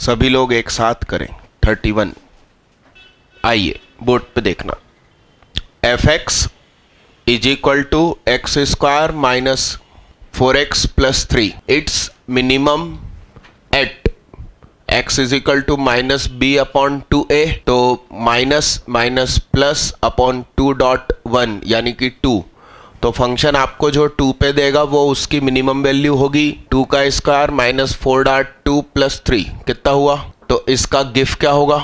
सभी लोग एक साथ करें 31। आइए बोर्ड पे देखना। F x is equal to x square minus 4x plus 3 it's minimum at x is equal to minus b upon 2a, तो माइनस माइनस प्लस अपॉन 2.1 यानी कि 2। तो फंक्शन आपको जो 2 पे देगा वो उसकी मिनिमम वैल्यू होगी 2 का स्क्वायर माइनस 4.2 प्लस 3 कितना हुआ। तो इसका गिफ क्या होगा।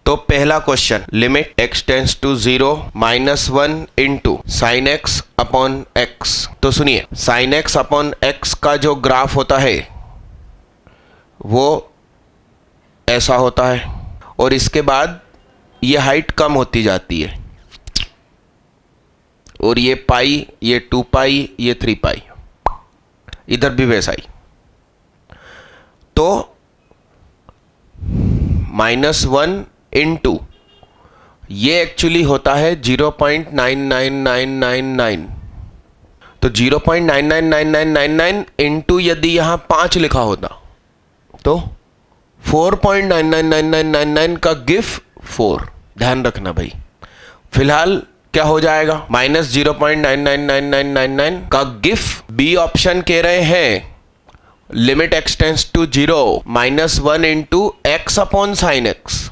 तो पहला question, limit x tends to 0 -1 into sine x upon x. तो सुनिए, साइन एक्स अपॉन एक्स का जो ग्राफ होता है वो ऐसा होता है और इसके बाद ये हाइट कम होती जाती है और ये पाई, ये 2 पाई, ये 3 पाई, इधर भी वैसा ही। तो -1 इंटू ये एक्चुअली होता है 0.99999। तो 0.99999 इंटू यदि यहां 5 लिखा होता तो 4.999999 का गिफ 4। ध्यान रखना भाई, फिलहाल क्या हो जाएगा, -0.999999 का गिफ। बी ऑप्शन कह रहे हैं limit x tends to 0 -1 into x upon sine x.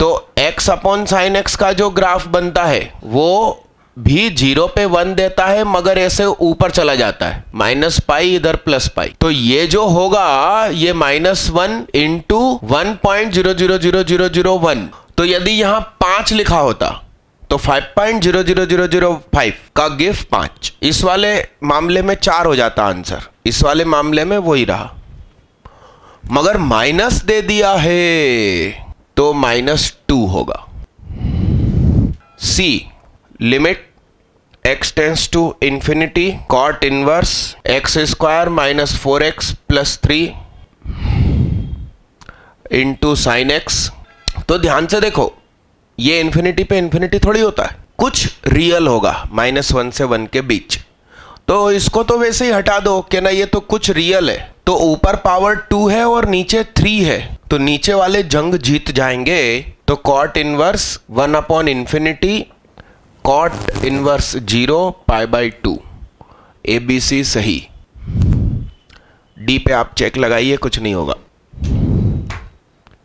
तो x अपॉन साइन एक्स का जो ग्राफ बनता है वो भी 0 पे 1 देता है मगर ऐसे ऊपर चला जाता है, माइनस पाई इधर प्लस पाई। तो ये जो होगा ये -1 इंटू 1.000001। तो यदि यहां 5 लिखा होता तो 5.00005 का गिफ 5। इस वाले मामले में 4 हो जाता आंसर, इस वाले मामले में वही रहा मगर माइनस दे दिया है तो -2 होगा। See, limit x tends to infinity cot inverse x square minus 4x plus 3 into sine x. तो ध्यान से देखो, ये इन्फिनिटी पे इन्फिनिटी थोड़ी होता है, कुछ रियल होगा -1 से 1 के बीच। तो इसको तो वैसे ही हटा दो कि ना ये तो कुछ रियल है। तो ऊपर पावर 2 है और नीचे 3 है, तो नीचे वाले जंग जीत जाएंगे। तो cot inverse 1 upon infinity cot inverse 0 π/2। ABC सही। डी पे आप चेक लगाइए, कुछ नहीं होगा।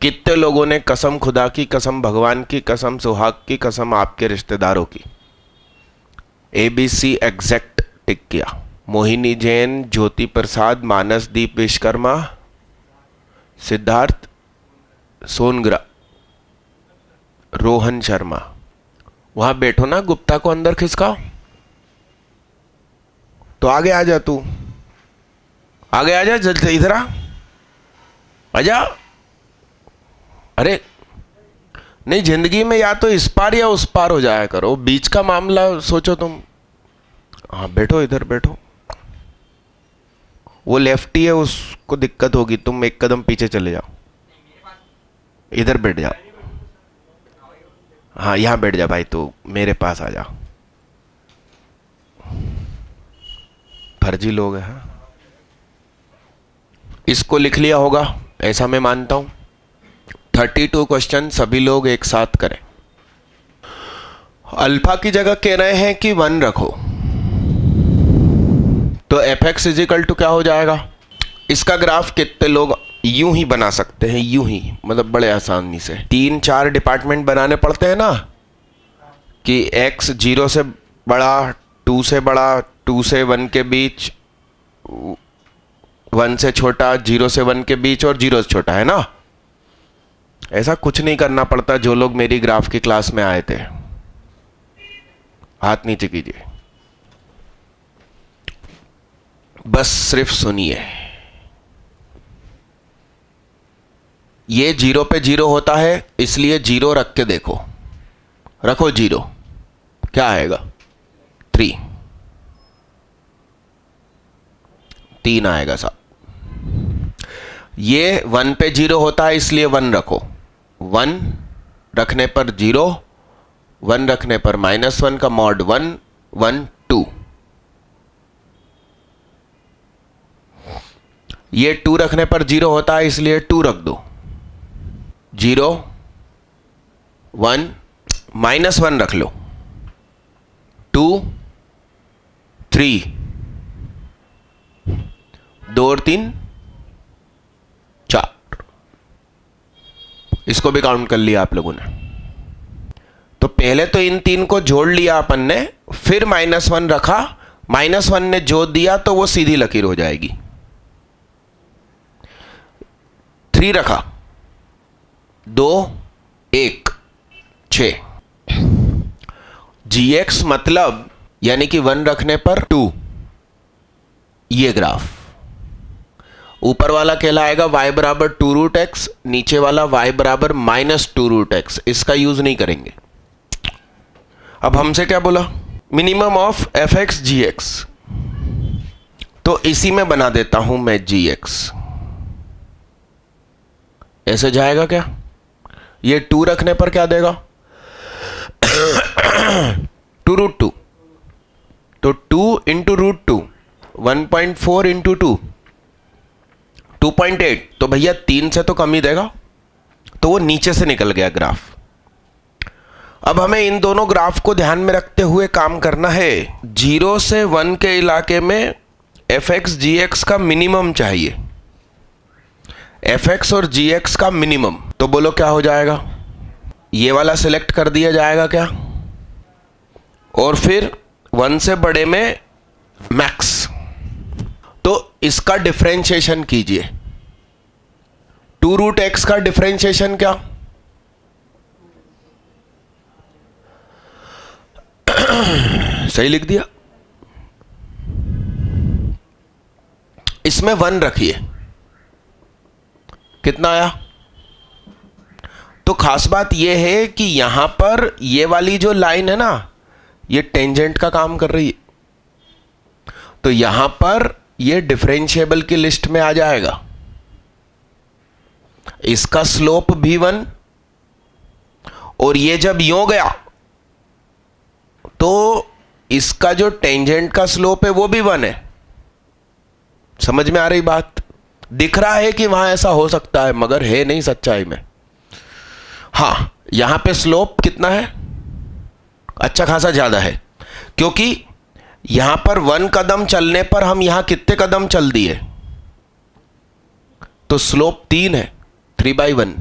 कितने लोगों ने कसम खुदा की कसम, भगवान की कसम, सुहाग की कसम, आपके रिश्तेदारों की ABC एग्जैक्ट टिक किया। मोहिनी जैन, ज्योति प्रसाद, मानसदीप विश्वकर्मा, सिद्धार्थ सोनग्रा, रोहन शर्मा। वहां बैठो ना, गुप्ता को अंदर खिसकाओ। तो आगे आ जा, तू आगे आ जा, जल्दी इधर आ जा। अरे नहीं, जिंदगी में या तो इस पार या उस पार हो जाया करो, बीच का मामला सोचो तुम। हाँ बैठो, इधर बैठो। वो लेफ्टी है, उसको दिक्कत होगी, तुम एक कदम पीछे चले जाओ, इधर बैठ जाओ। हाँ यहां बैठ जा भाई, तो मेरे पास आ जा। फर्जी लोग हैं। इसको लिख लिया होगा ऐसा मैं मानता हूं। 32 क्वेश्चन सभी लोग एक साथ करें। अल्फा की जगह कह रहे हैं कि 1 रखो, तो एफ एक्स इजिकल टू क्या हो जाएगा। इसका ग्राफ कितने लोग यूं ही बना सकते हैं, यूं ही, मतलब बड़े आसानी से। 3-4 डिपार्टमेंट बनाने पड़ते हैं ना, कि x 0 से बड़ा, 2 से बड़ा, 2 से 1 के बीच, 1 से छोटा, 0 से 1 के बीच और 0 से छोटा, है ना। ऐसा कुछ नहीं करना पड़ता। जो लोग मेरी ग्राफ की क्लास में आए थे हाथ नीचे कीजिए, बस सिर्फ सुनिए। ये 0 पे 0 होता है, इसलिए 0 रख के देखो। रखो 0, क्या आएगा 3 आएगा साहब। ये 1 पे 0 होता है, इसलिए 1 रखो। 1 रखने पर 0, 1 रखने पर -1 का मॉड 1 1 2। ये 2 रखने पर 0 होता है, इसलिए 2 रख दो। 0 1 -1 रख लो। 2 3 2 और 3 4। इसको भी काउंट कर लिया आप लोगों ने। तो पहले तो इन 3 को जोड़ लिया अपन ने, फिर -1 रखा, -1 ने जोड़ दिया तो वो सीधी लकीर हो जाएगी। 3 रखा, 2 1 6। gx मतलब यानी कि 1 रखने पर 2। ये ग्राफ ऊपर वाला कहलाएगा y बराबर 2√x, नीचे वाला y बराबर -2√x। इसका यूज नहीं करेंगे। अब हमसे क्या बोला? Minimum of fx gx। तो इसी में बना देता हूं मैं gx। ऐसे जाएगा क्या? ये 2 रखने पर क्या देगा? 2√2। तो 2 इंटू √2 1.4 इंटू 2 2.8। तो भैया 3 से तो कम ही देगा, तो वो नीचे से निकल गया ग्राफ। अब हमें इन दोनों ग्राफ को ध्यान में रखते हुए काम करना है। 0 से 1 के इलाके में fx gx का मिनिमम चाहिए। fx और gx का मिनिमम, तो बोलो क्या हो जाएगा? ये वाला सिलेक्ट कर दिया जाएगा क्या? और फिर 1 से बड़े में मैक्स। तो इसका डिफरेंशिएशन कीजिए। 2√x का डिफरेंशिएशन क्या? सही लिख दिया। इसमें 1 रखिए, कितना आया? तो खास बात यह है कि यहां पर ये वाली जो लाइन है ना, ये टेंजेंट का काम कर रही है। तो यहां पर ये डिफरेंशिएबल की लिस्ट में आ जाएगा। इसका स्लोप भी 1, और ये जब यूं गया तो इसका जो टेंजेंट का स्लोप है वो भी 1 है। समझ में आ रही बात? दिख रहा है कि वहां ऐसा हो सकता है, मगर है नहीं सच्चाई में। हां, यहां पे स्लोप कितना है? अच्छा खासा ज्यादा है, क्योंकि यहां पर 1 कदम चलने पर हम यहां कितने कदम चल दिए? तो स्लोप 3 है, 3/1।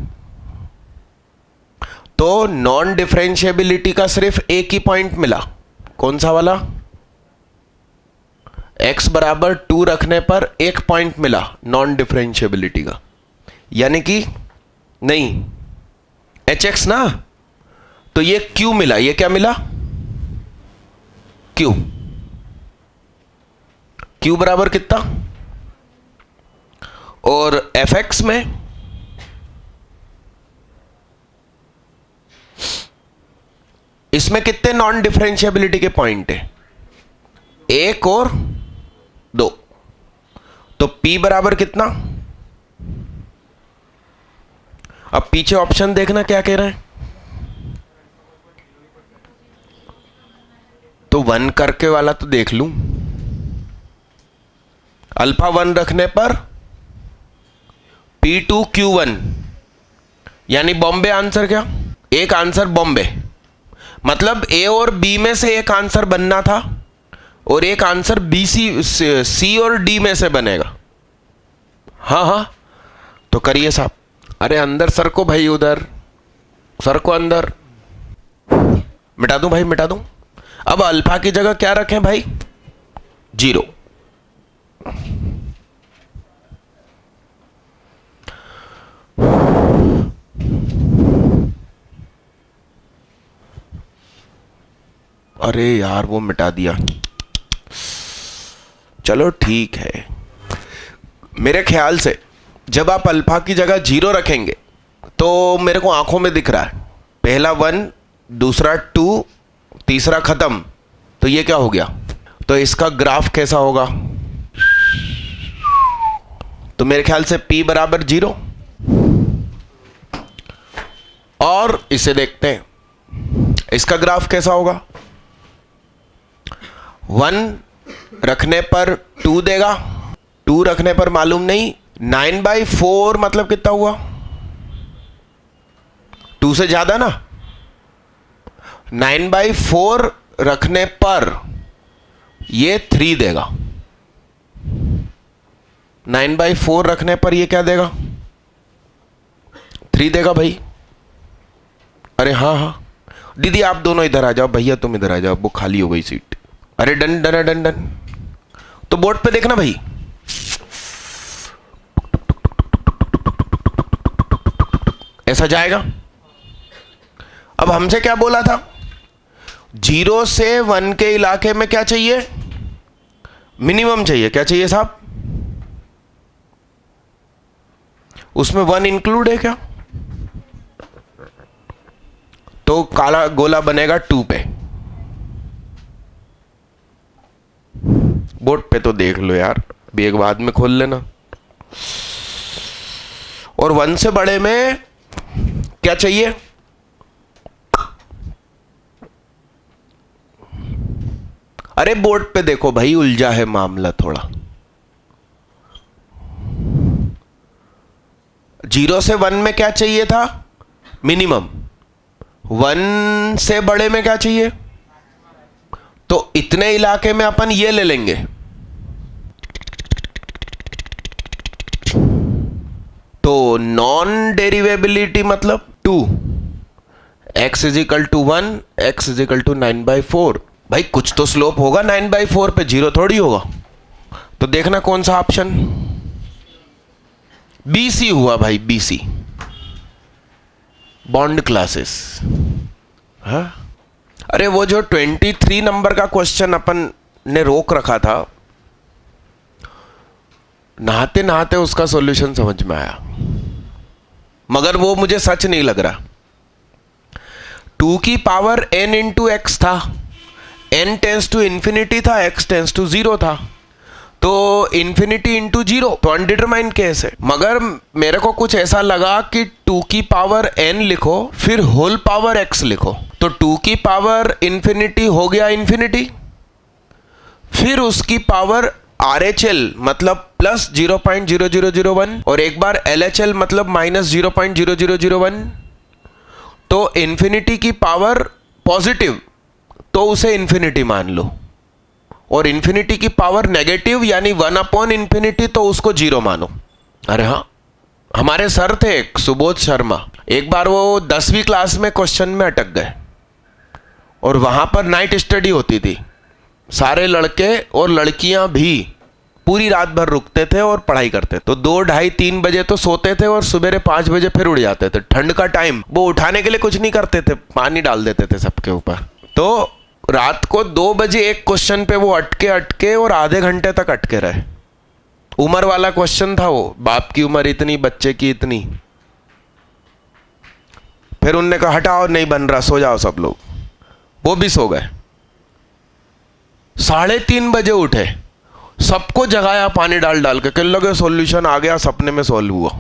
तो नॉन डिफरेंशिएबिलिटी का सिर्फ एक ही पॉइंट मिला। कौन सा वाला? x बराबर 2 रखने पर एक पॉइंट मिला नॉन डिफरेंशिएबिलिटी का, यानी कि नहीं hx ना। तो ये q मिला। ये क्या मिला? q। q बराबर कितना? और fx में इसमें कितने नॉन डिफरेंशिएबिलिटी के पॉइंट है? 1 और 2। तो p बराबर कितना? अब पीछे ऑप्शन देखना क्या कह रहे हैं। तो 1 करके वाला तो देख लूं। अल्फा 1 रखने पर P2Q1, यानी बॉम्बे आंसर क्या? एक आंसर बॉम्बे, मतलब A और B में से एक आंसर बनना था, और एक आंसर C और D में से बनेगा। हाँ हाँ, तो करिए साहब। अरे अंदर सर को भाई, उधर सर को अंदर। मिटा दूं भाई, मिटा दूं। अब अल्फा की जगह क्या रखें भाई? 0। अरे यार वो मिटा दिया। चलो ठीक है। मेरे ख्याल से जब आप अल्फा की जगह 0 रखेंगे तो मेरे को आंखों में दिख रहा है, पहला 1, दूसरा 2, तीसरा खत्म। तो ये क्या हो गया? तो इसका ग्राफ कैसा होगा? तो मेरे ख्याल से p बराबर 0। और इसे देखते हैं, इसका ग्राफ कैसा होगा? 1 रखने पर 2 देगा, 2 रखने पर मालूम नहीं, 9/4 मतलब कितना हुआ? 2 से ज्यादा ना। 9/4 रखने पर ये 3 देगा। 9/4 रखने पर ये क्या देगा? 3 देगा भाई। अरे हाँ हाँ दीदी आप दोनों इधर आ जाओ, भैया तुम इधर आ जाओ, वो खाली हो गई सीट। अरे डन डन डन डन। तो बोर्ड पे देखना भाई, ऐसा जाएगा। अब हमसे क्या बोला था? 0 से 1 के इलाके में क्या चाहिए? मिनिमम चाहिए। क्या चाहिए साहब? उसमें 1 इंक्लूड है क्या? तो काला गोला बनेगा 2 पे। बोर्ड पे तो देख लो यार, भी एक बाद में खोल लेना। और 1 से बड़े में क्या चाहिए? अरे बोर्ड पे देखो भाई, उलझा है मामला थोड़ा। 0 से 1 में क्या चाहिए था? मिनिमम। 1 से बड़े में क्या चाहिए? तो इतने इलाके में अपन ये ले लेंगे। तो नॉन डेरिवेबिलिटी मतलब 2, x is equal to 1, x is equal to 9/4। भाई कुछ तो स्लोप होगा 9/4 पे, 0 थोड़ी होगा। तो देखना कौन सा ऑप्शन? BC हुआ भाई, BC बॉन्ड क्लासेस। हाँ अरे वो जो 23 नंबर का क्वेश्चन अपन ने रोक रखा था, नहाते नहाते उसका सॉल्यूशन समझ में आया, मगर वो मुझे सच नहीं लग रहा। 2 की पावर n इंटू एक्स था, n टेंस टू इंफिनिटी था, x टेंस टू 0 था, तो इंफिनिटी इंटू 0 तो अनडिटरमाइंड केस है। मगर मेरे को कुछ ऐसा लगा कि 2 की पावर n लिखो फिर होल पावर x लिखो, तो 2 की पावर इंफिनिटी हो गया इंफिनिटी, फिर उसकी पावर RHL मतलब प्लस 0.0001 और एक बार LHL मतलब माइनस 0.0001, तो इंफिनिटी की पावर पॉजिटिव तो उसे इंफिनिटी मान लो, और इंफिनिटी की पावर नेगेटिव यानी 1/इंफिनिटी तो उसको 0 मानो। अरे हाँ हमारे सर थे एक सुबोध शर्मा, एक बार वो 10वीं क्लास में क्वेश्चन में अटक गए और वहां पर नाइट स्टडी होती थी। सारे लड़के और लड़कियां भी पूरी रात भर रुकते थे और पढ़ाई करते, तो 2, 2:30, 3 बजे तो सोते थे और सुबह 5 बजे फिर उड़ जाते थे। ठंड का टाइम, वो उठाने के लिए कुछ नहीं करते थे, पानी डाल देते थे सबके ऊपर। तो रात को 2 बजे एक क्वेश्चन पे वो अटके और आधे घंटे तक अटके रहे। उम्र वाला क्वेश्चन था वो, बाप की उम्र इतनी बच्चे की इतनी। फिर उनने कहा हटाओ नहीं बन रहा, सो जाओ सब लोग, वो भी सो गए। 3:30 बजे उठे, सबको जगाया पानी डाल डाल के, कहने लगे सॉल्यूशन आ गया, सपने में सॉल्व हुआ,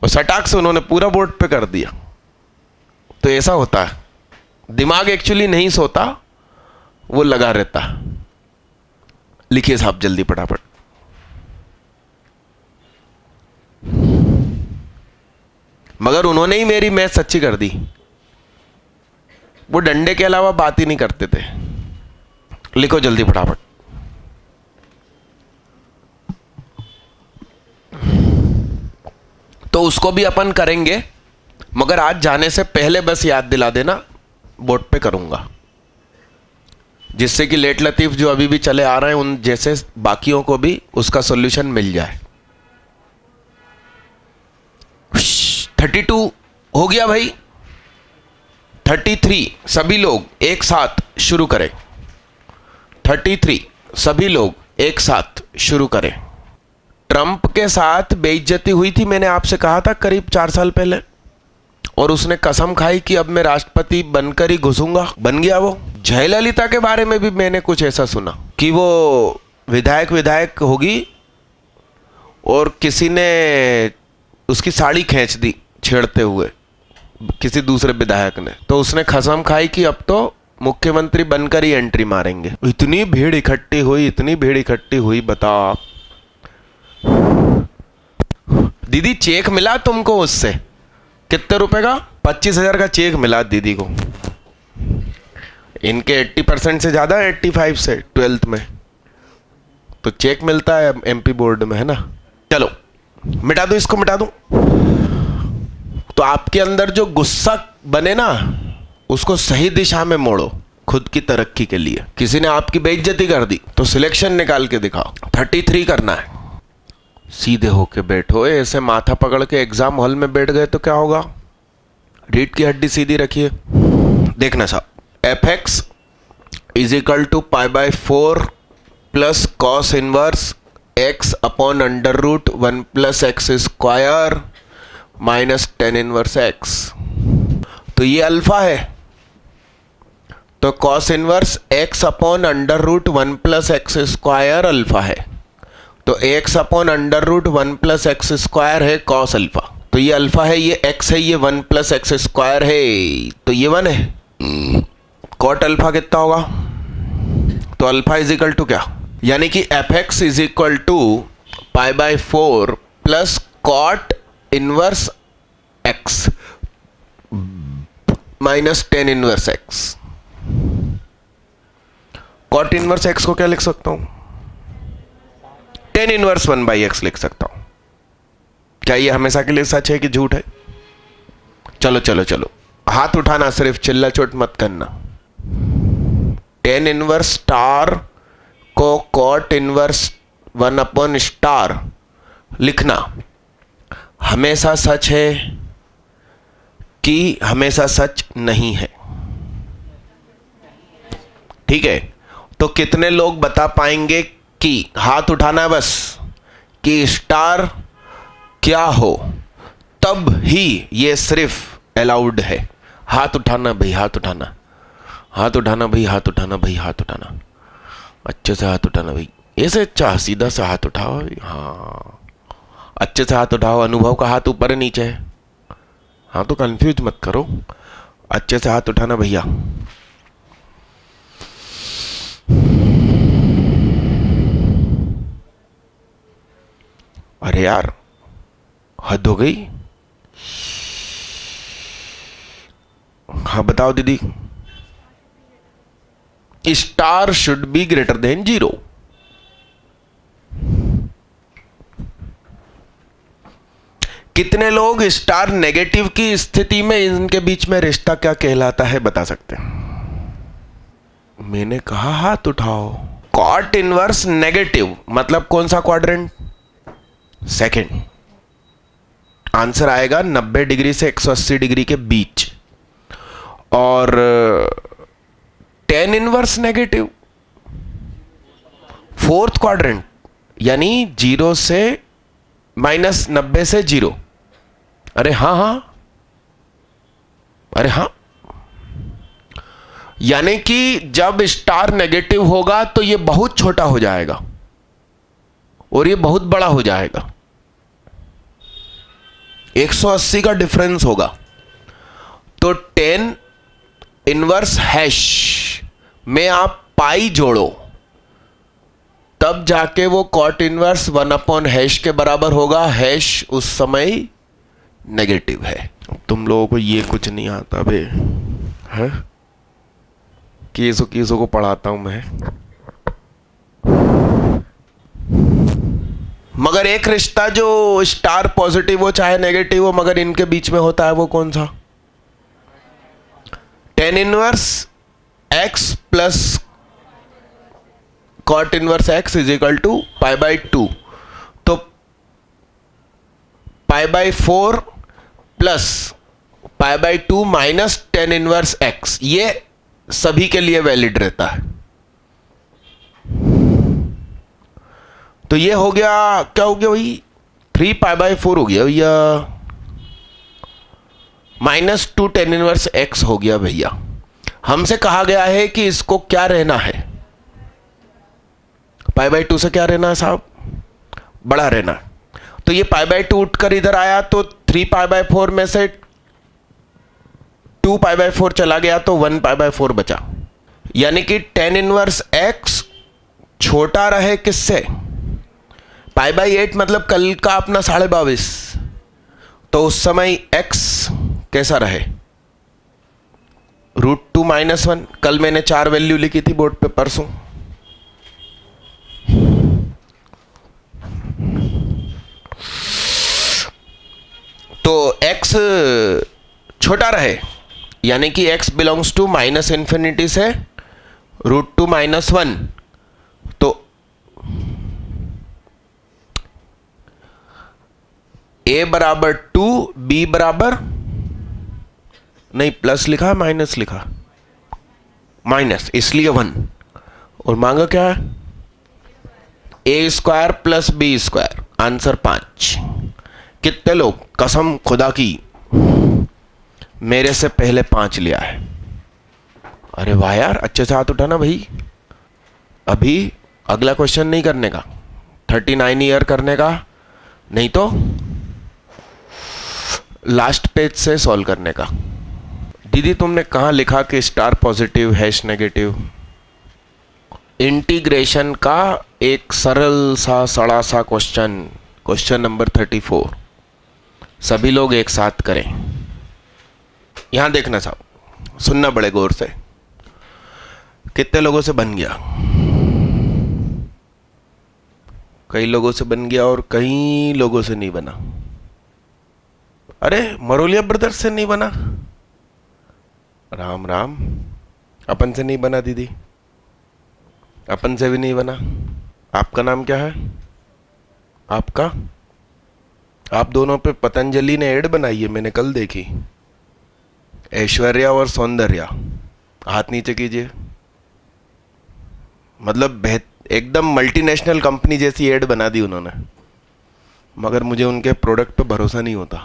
और सटाक से उन्होंने पूरा बोर्ड पे कर दिया। तो ऐसा होता है, दिमाग एक्चुअली नहीं सोता, वो लगा रहता। लिखिए साहब जल्दी फटाफट। मगर उन्होंने ही मेरी मैथ सच्ची कर दी, वो डंडे के अलावा बात ही नहीं करते थे। लिखो जल्दी फटाफट। तो उसको भी अपन करेंगे, मगर आज जाने से पहले बस याद दिला देना, बोर्ड पे करूंगा, जिससे कि लेट लतीफ जो अभी भी चले आ रहे हैं उन जैसे बाकियों को भी उसका सॉल्यूशन मिल जाए। 32 हो गया भाई। 33 सभी लोग एक साथ शुरू करें। 33 सभी लोग एक साथ शुरू करें। ट्रंप के साथ बेइज्जती हुई थी, मैंने आपसे कहा था करीब 4 साल पहले, और उसने कसम खाई कि अब मैं राष्ट्रपति बनकर ही घुसूंगा। बन गया वो। जयललिता के बारे में भी मैंने कुछ ऐसा सुना कि वो विधायक होगी और किसी ने उसकी साड़ी खींच दी छेड़ते हुए, किसी दूसरे विधायक ने, तो उसने कसम खाई कि अब तो मुख्यमंत्री बनकर ही एंट्री मारेंगे। इतनी भीड़ इकट्ठी हुई, इतनी भीड़ इकट्ठी हुई, बताओ आप। दीदी चेक मिला तुमको उससे? कितने रुपए का? 25,000 का चेक मिला दीदी को। इनके 80% से ज़्यादा, 85 से 12th में तो चेक मिलता है एमपी बोर्ड में, है ना। चलो मिटा दो इसको, मिटा दो। तो आपके अंदर जो गुस्सा बने ना, उसको सही दिशा में मोड़ो खुद की तरक्की के लिए। किसी ने आपकी बेइज्जती कर दी तो सिलेक्शन निकाल के दिखाओ। 33 करना है। सीधे होके बैठो। ऐसे माथा पकड़ के एग्जाम हॉल में बैठ गए तो क्या होगा? रीढ़ की हड्डी सीधी रखिए। देखना साहब, fx is equal to π/4 plus cos inverse x upon under root 1 plus x square minus tan inverse x। तो ये अल्फा है, तो cos inverse x upon under root 1 plus x square alpha है। तो x upon under root 1 plus x square है cos alpha. तो ये alpha है, ये x है, ये 1 प्लस एक्स स्क्वायर है, तो ये 1 है। कॉट अल्फा कितना होगा? तो अल्फा इज इक्वल टू क्या? यानी कि fx is equal to π/4 plus cot inverse x minus tan inverse x। Cot inverse x को क्या लिख सकता हूं? टेन इनवर्स 1/x लिख सकता हूं। क्या ये हमेशा के लिए सच है कि झूठ है? चलो चलो चलो, हाथ उठाना, सिर्फ चिल्ला चोट मत करना। टेन इनवर्स स्टार को कॉट इनवर्स 1 अपॉन स्टार लिखना हमेशा सच है कि हमेशा सच नहीं है? ठीक है, तो कितने लोग बता पाएंगे कि, हाथ उठाना है बस, कि स्टार क्या हो तब ही ये सिर्फ अलाउड है। हाथ उठाना भाई, हाथ उठाना, हाथ उठाना भाई, हाथ उठाना भाई, हाथ उठाना, अच्छे से हाथ उठाना भाई। ऐसे अच्छा सीधा से हाथ उठाओ। हाँ, अच्छे से हाथ उठाओ। अनुभव का हाथ ऊपर है नीचे है? हाँ, तो कंफ्यूज मत करो, अच्छे से हाथ उठाना भैया। अरे यार, हद हो गई। हाँ बताओ दीदी। Star should be greater than 0। कितने लोग स्टार नेगेटिव की स्थिति में इनके बीच में रिश्ता क्या कहलाता है बता सकते हैं? मैंने कहा हाथ उठाओ। कॉट इनवर्स नेगेटिव मतलब कौन सा क्वाड्रेंट? सेकंड। आंसर आएगा 90 डिग्री से 180 डिग्री के बीच। और tan inverse negative fourth quadrant, यानी 0 से माइनस 90 से 0। अरे हाँ हाँ, अरे हाँ, यानी कि जब स्टार नेगेटिव होगा तो ये बहुत छोटा हो जाएगा और ये बहुत बड़ा हो जाएगा। 180 का डिफरेंस होगा। तो 10 इनवर्स हैश में आप पाई जोड़ो, तब जाके वो कॉट इनवर्स 1 अपॉन हैश के बराबर होगा। हैश उस समय नेगेटिव है। तुम लोगों को ये कुछ नहीं आता बे, है? केसों को पढ़ाता हूं मैं। मगर एक रिश्ता जो स्टार पॉजिटिव हो चाहे नेगेटिव हो, मगर इनके बीच में होता है, वो कौन सा? Tan inverse x plus cot inverse x is equal to π/2। तो π/4 plus π/2 minus tan inverse x, ये सभी के लिए वैलिड रहता है। तो ये हो गया, क्या हो गया भाई? 3π/4 हो गया भैया, माइनस 2 टेन इनवर्स एक्स हो गया भैया। हमसे कहा गया है कि इसको क्या रहना है? π/2 से क्या रहना है साहब? बड़ा रहना। तो ये π/2 उठकर इधर आया तो 3π/4 में से 2π/4 चला गया तो 1π/4 बचा। यानी कि टेन इनवर्स एक्स छोटा रहे किससे? π/8 मतलब कल का अपना 22.5। तो उस समय x कैसा रहे, √2 - 1। कल मैंने 4 वैल्यू लिखी थी बोर्ड पे परसों। तो x छोटा रहे, यानी कि x बिलोंग्स टू -∞ से √2 - 1। तो a बराबर 2, b बराबर नहीं, प्लस लिखा माइनस लिखा, माइनस, इसलिए 1। और मांगा क्या है, a² + b²। आंसर 5। कितने लोग कसम खुदा की मेरे से पहले 5 लिया है? अरे वाह यार, अच्छे से हाथ उठाना भाई। अभी अगला क्वेश्चन नहीं करने का, 39 ईयर करने का, नहीं तो लास्ट पेज से सॉल्व करने का। दीदी तुमने कहाँ लिखा कि star positive hash negative? Integration का एक सरल सा सड़ा सा क्वेश्चन नंबर 34। सभी लोग एक साथ करें। यहां देखना साहब, सुनना बड़े गौर से। कितने लोगों से बन गया? कई लोगों से बन गया और कई लोगों से नहीं बना। अरे मरोलिया ब्रदर्स से नहीं बना? राम राम। अपन से नहीं बना दीदी, अपन से भी नहीं बना। आपका नाम क्या है? आपका? आप दोनों पे पतंजलि ने एड बनाई है, मैंने कल देखी। ऐश्वर्या और सौंदर्या, हाथ नीचे कीजिए। मतलब एकदम मल्टीनेशनल कंपनी जैसी एड बना दी उन्होंने, मगर मुझे उनके प्रोडक्ट पे भरोसा नहीं होता।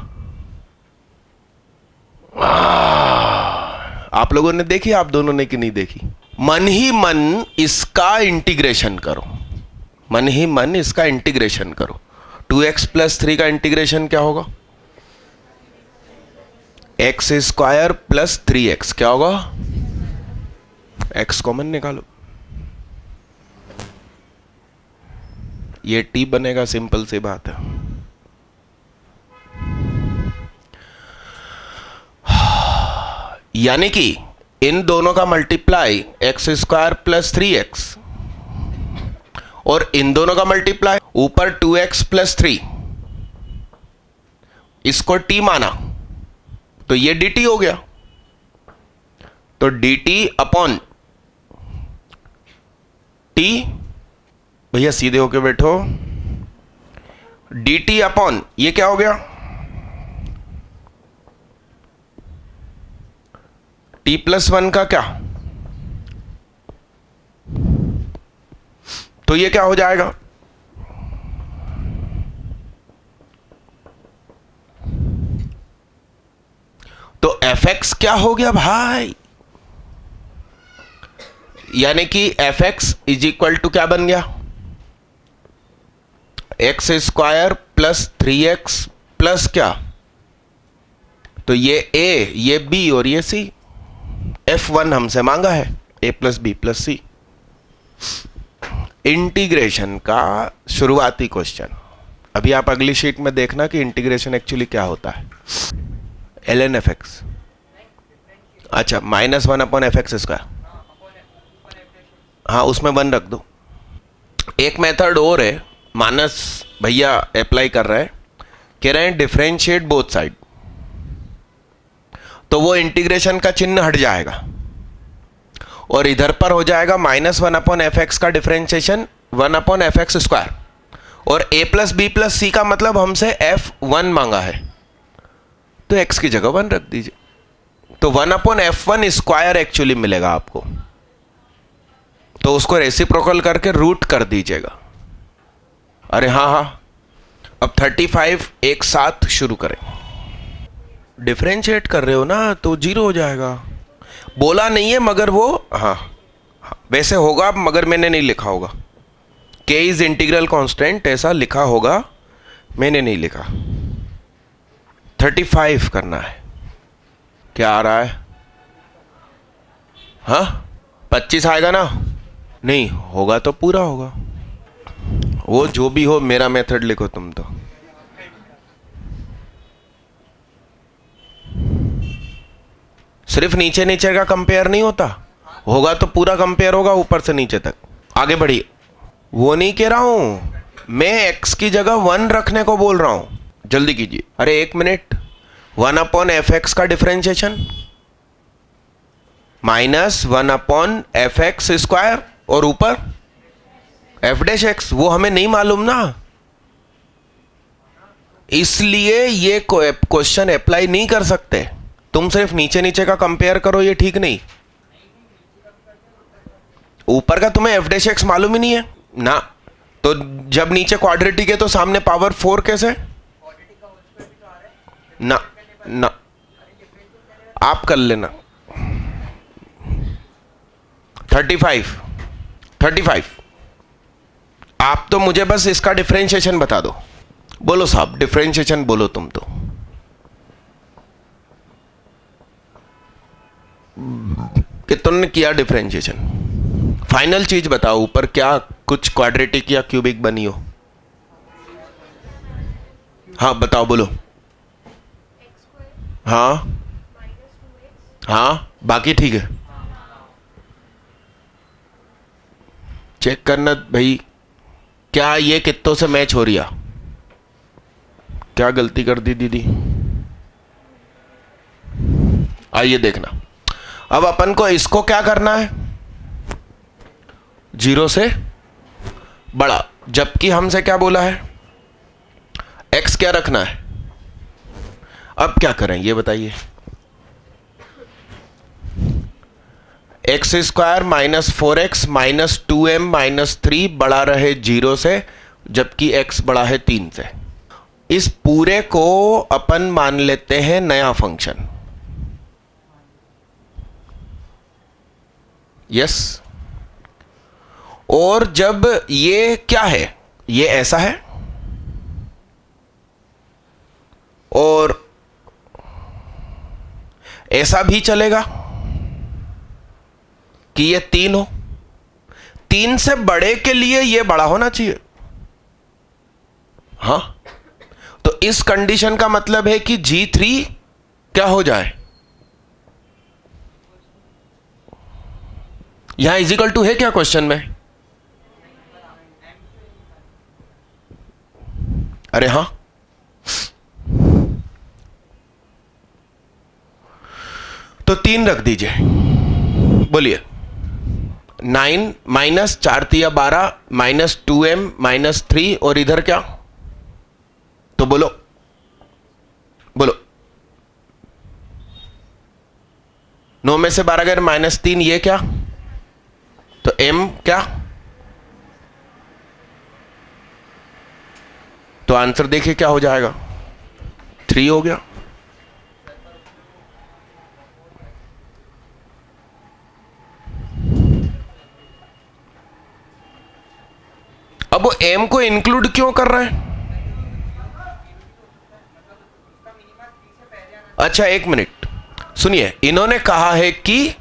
आप लोगों ने देखी, आप दोनों ने कि नहीं देखी? मन ही मन इसका इंटीग्रेशन करो, मन ही मन इसका इंटीग्रेशन करो। 2x + 3 का इंटीग्रेशन क्या होगा? x² + 3x क्या होगा? x कॉमन निकालो, ये t बनेगा। सिंपल सी बात है। यानी कि इन दोनों का मल्टीप्लाई x² + 3x और इन दोनों का मल्टीप्लाई ऊपर 2x + 3, इसको t माना तो ये dt हो गया। तो dt अपॉन t, भैया सीधे होके बैठो, dt अपॉन ये क्या हो गया? t + 1 का क्या? तो ये क्या हो जाएगा? तो fx क्या हो गया भाई? यानी कि fx = क्या बन गया? x² + 3x प्लस क्या? तो ये a, ये b और ये c। f1 हमसे मांगा है, a + b + c। इंटीग्रेशन का शुरुआती क्वेश्चन। अभी आप अगली शीट में देखना कि इंटीग्रेशन एक्चुअली क्या होता है। ln fx, अच्छा -1/fx²। हाँ, उसमें 1 रख दो। एक मेथड और है, मानस भैया अप्लाई कर रहे हैं, कह रहे हैं डिफरेंशिएट बोथ साइड। तो वो इंटीग्रेशन का चिन्ह हट जाएगा और इधर पर हो जाएगा -1/fx का डिफरेंशिएशन 1/fx²। और a + b + c का मतलब हमसे f1 मांगा है, तो x की जगह 1 रख दीजिए। तो 1/f1² एक्चुअली मिलेगा आपको, तो उसको रेसिप्रोकल करके रूट कर दीजिएगा। अरे हाँ हाँ, अब 35 एक साथ शुरू करें। डिफरेंशिएट कर रहे हो ना तो 0 हो जाएगा। बोला नहीं है मगर वो हाँ वैसे होगा, मगर मैंने नहीं लिखा होगा। k इज इंटीग्रल कांस्टेंट ऐसा लिखा होगा, मैंने नहीं लिखा। 35 करना है। क्या आ रहा है? हाँ 25 आएगा ना? नहीं होगा तो पूरा होगा। वो जो भी हो, मेरा मेथड लिखो तुम तो। सिर्फ नीचे नीचे का कंपेयर नहीं होता, होगा तो पूरा कंपेयर होगा ऊपर से नीचे तक। आगे बढ़िए। वो नहीं कह रहा हूं मैं, x की जगह 1 रखने को बोल रहा हूं। जल्दी कीजिए। अरे 1 मिनट। 1/f(x) का डिफरेंशिएशन -1/f(x²) और ऊपर f'(x), वो हमें नहीं मालूम ना, इसलिए ये क्वेश्चन अप्लाई नहीं कर सकते। तुम सिर्फ नीचे नीचे का कंपेयर करो, ये ठीक नहीं। ऊपर का तुम्हें f'(x) मालूम ही नहीं है ना, तो जब नीचे क्वाड्रेटिक है तो सामने पावर 4 कैसे? ना ना, आप कर लेना। 35। आप तो मुझे बस इसका डिफरेंशिएशन बता दो। बोलो साहब, डिफरेंशिएशन बोलो तुम तो। कि तुमने किया डिफरेंशिएशन, फाइनल चीज बताओ। ऊपर क्या कुछ क्वाड्रेटिक या क्यूबिक बनी हो? हाँ बताओ, बोलो। हाँ हाँ, बाकी ठीक है। चेक करना भाई, क्या ये कितनों से मैच हो रही है? क्या गलती कर दी दीदी? आइए देखना। अब अपन को इसको क्या करना है? 0 से बड़ा, जबकि हमसे क्या बोला है? x क्या रखना है? अब क्या करें ये बताइए। x² -4x -2m -3 बड़ा रहे 0 से, जबकि x बड़ा है 3 से। इस पूरे को अपन मान लेते हैं नया फंक्शन। यस। और जब ये क्या है, ये ऐसा है और ऐसा भी चलेगा कि ये 3 हो। 3 से बड़े के लिए ये बड़ा होना चाहिए। हाँ, तो इस कंडीशन का मतलब है कि G3 क्या हो जाए? यहां इजिकल टू है क्या क्वेश्चन में? अरे हाँ, तो 3 रख दीजिए। बोलिए। 9 -4 × 12 -2m -3 और इधर क्या? तो बोलो बोलो। 9 में से 12 गए -3, ये क्या? तो m क्या? तो आंसर देखिए क्या हो जाएगा। 3 हो गया। अब वो m को इंक्लूड क्यों कर रहे हैं? अच्छा 1 मिनट सुनिए, इन्होंने कहा है कि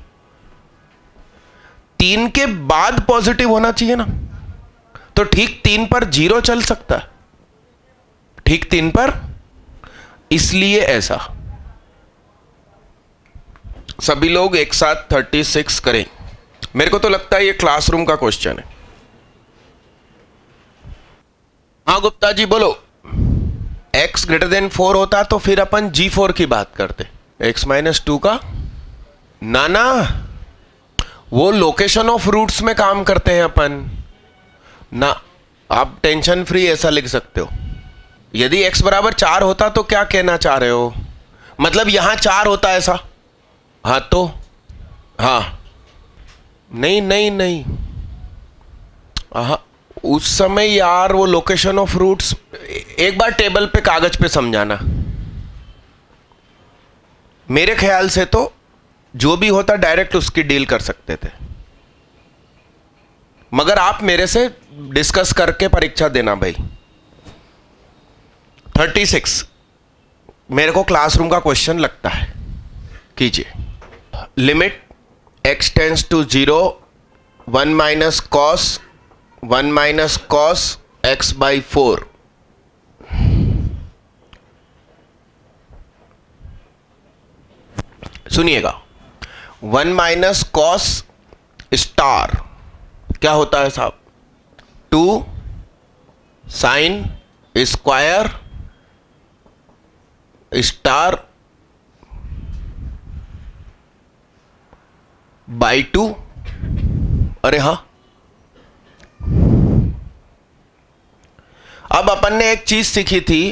3 के बाद पॉजिटिव होना चाहिए ना, तो ठीक 3 पर 0 चल सकता है, ठीक 3 पर, इसलिए ऐसा। सभी लोग एक साथ 36 करें। मेरे को तो लगता है ये क्लासरूम का क्वेश्चन है। हाँ गुप्ता जी बोलो। x > 4 होता तो फिर अपन G4 की बात करते, x - 2 का। ना ना, वो लोकेशन ऑफ रूट्स में काम करते हैं अपन ना। आप टेंशन फ्री ऐसा लिख सकते हो। यदि x = 4 होता तो क्या कहना चाह रहे हो? मतलब यहां 4 होता ऐसा? हाँ तो हाँ, नहीं नहीं नहीं, हाँ उस समय यार वो लोकेशन ऑफ रूट्स, एक बार टेबल पे कागज पे समझाना। मेरे ख्याल से तो जो भी होता डायरेक्ट उसकी डील कर सकते थे, मगर आप मेरे से डिस्कस करके परीक्षा देना भाई। 36 मेरे को क्लासरूम का क्वेश्चन लगता है, कीजिए। Limit x tends to 0 1 - cos x/4। सुनिएगा, 1 माइनस कॉस स्टार क्या होता है साहब, 2 साइन स्क्वायर स्टार बाई 2। अरे हाँ, अब अपन ने एक चीज सीखी थी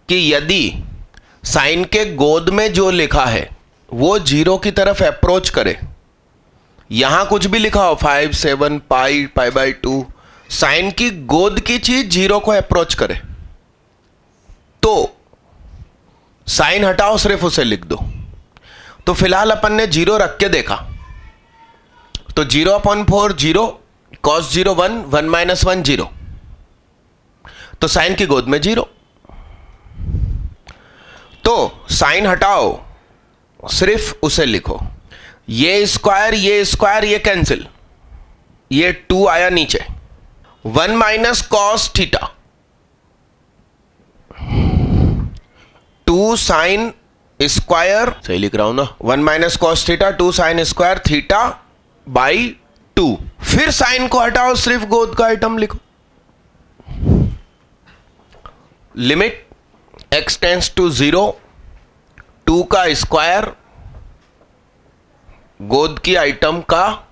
कि यदि साइन के गोद में जो लिखा है वो 0 की तरफ अप्रोच करे, यहां कुछ भी लिखा हो 5 7 पाई पाई बाई 2, साइन की गोद की चीज 0 को अप्रोच करे तो साइन हटाओ, सिर्फ उसे लिख दो। तो फिलहाल अपन ने 0 रख के देखा, तो 0/4 0, cos 0 1, 1 माइनस 1 0, तो साइन की गोद में 0। तो साइन हटाओ, सिर्फ उसे लिखो। ये स्क्वायर ये कैंसिल, ये 2 आया नीचे, 1 minus cos theta, 2 sine square, सही लिख रहा हूं ना, 1 minus cos theta 2 sine square theta by 2। फिर साइन को हटाओ, सिर्फ गोद का आइटम लिखो। लिमिट x टेंड्स टू 0, 2 का स्क्वायर गोद की आइटम का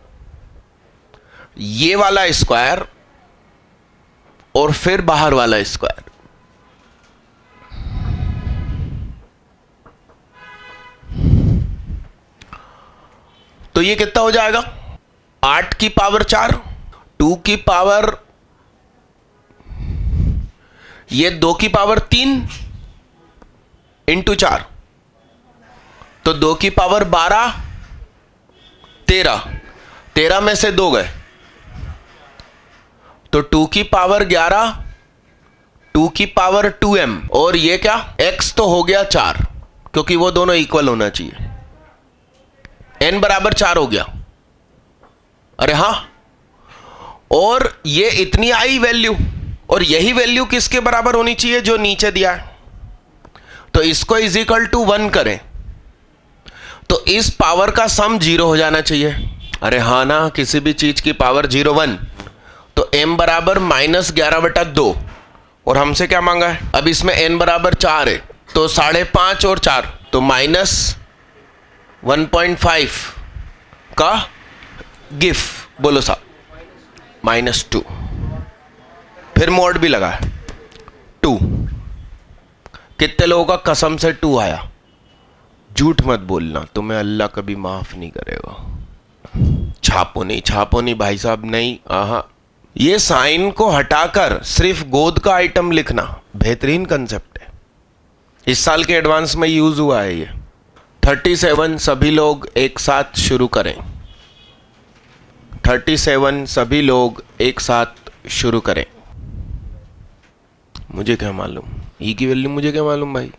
ये वाला स्क्वायर और फिर बाहर वाला स्क्वायर। तो ये कितना हो जाएगा, 8 की पावर 4, 2 की पावर, ये 2 की पावर 3 इंटू 4, तो 2 की पावर 12, 13 में से 2 गए तो 2 की पावर 11, 2 की पावर 2m, और ये क्या x तो हो गया 4 क्योंकि वो दोनों इक्वल होना चाहिए, n बराबर 4 हो गया। अरे हां, और ये इतनी आई वैल्यू, और यही वैल्यू किसके बराबर होनी चाहिए, जो नीचे दिया है। तो इसको इज इक्वल टू 1 करें तो इस पावर का सम 0 हो जाना चाहिए। अरे हाँ ना, किसी भी चीज की पावर 0 1, तो m बराबर -11/2, और हमसे क्या मांगा है, अब इसमें n बराबर 4 है तो 5.5 और 4 तो -1.5 का गिफ, बोलो साहब, -2, फिर मोड भी लगा है 2। कितने लोगों का कसम से 2 आया, झूठ मत बोलना, तुम्हें अल्लाह कभी माफ नहीं करेगा। छापो नहीं भाई साहब, नहीं, आहा। ये साइन को हटाकर सिर्फ गोद का आइटम लिखना बेहतरीन कंसेप्ट है, इस साल के एडवांस में यूज हुआ है ये। 37 सभी लोग एक साथ शुरू करें, 37 सभी लोग एक साथ शुरू करें। मुझे क्या मालूम, ई की वैल्यू मुझे क्या मालूम भाई,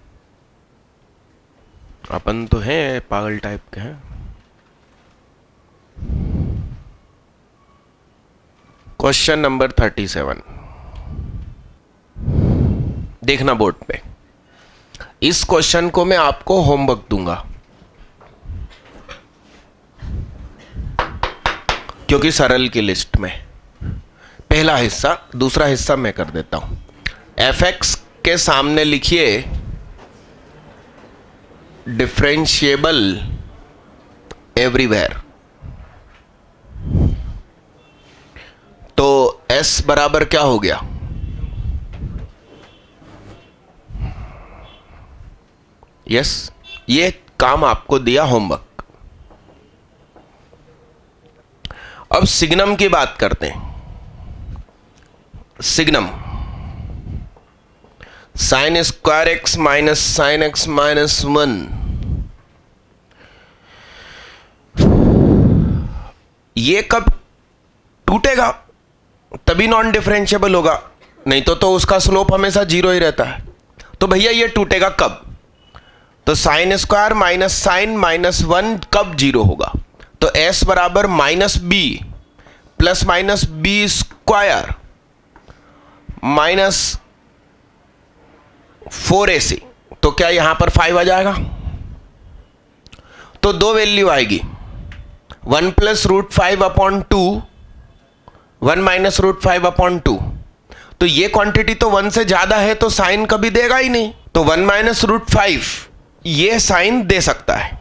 अपन तो हैं पागल टाइप के हैं। क्वेश्चन नंबर 37 देखना बोर्ड पे। इस क्वेश्चन को मैं आपको होमवर्क दूंगा क्योंकि सरल की लिस्ट में पहला हिस्सा, दूसरा हिस्सा मैं कर देता हूं। fx के सामने लिखिए डिफरेंशिएबल एवरीवेयर, तो s बराबर क्या हो गया, यस, ये काम आपको दिया होमवर्क। अब सिग्नम की बात करते हैं। Signum sine square x minus sine x minus 1, ये कब टूटेगा, तभी नॉन डिफरेंशिएबल होगा, नहीं तो उसका स्लोप हमेशा 0 ही रहता है। तो भैया ये टूटेगा कब, तो sine square minus sine minus 1 कब 0 होगा, तो s बराबर -b plus minus b square minus 4ac, तो क्या यहां पर 5 आ जाएगा, तो 2 वैल्यू आएगी, 1 plus root 5 upon 2, 1 minus root 5 upon 2, तो ये क्वांटिटी तो 1 से ज्यादा है तो साइन कभी देगा ही नहीं, तो 1 माइनस रूट 5 ये साइन दे सकता है।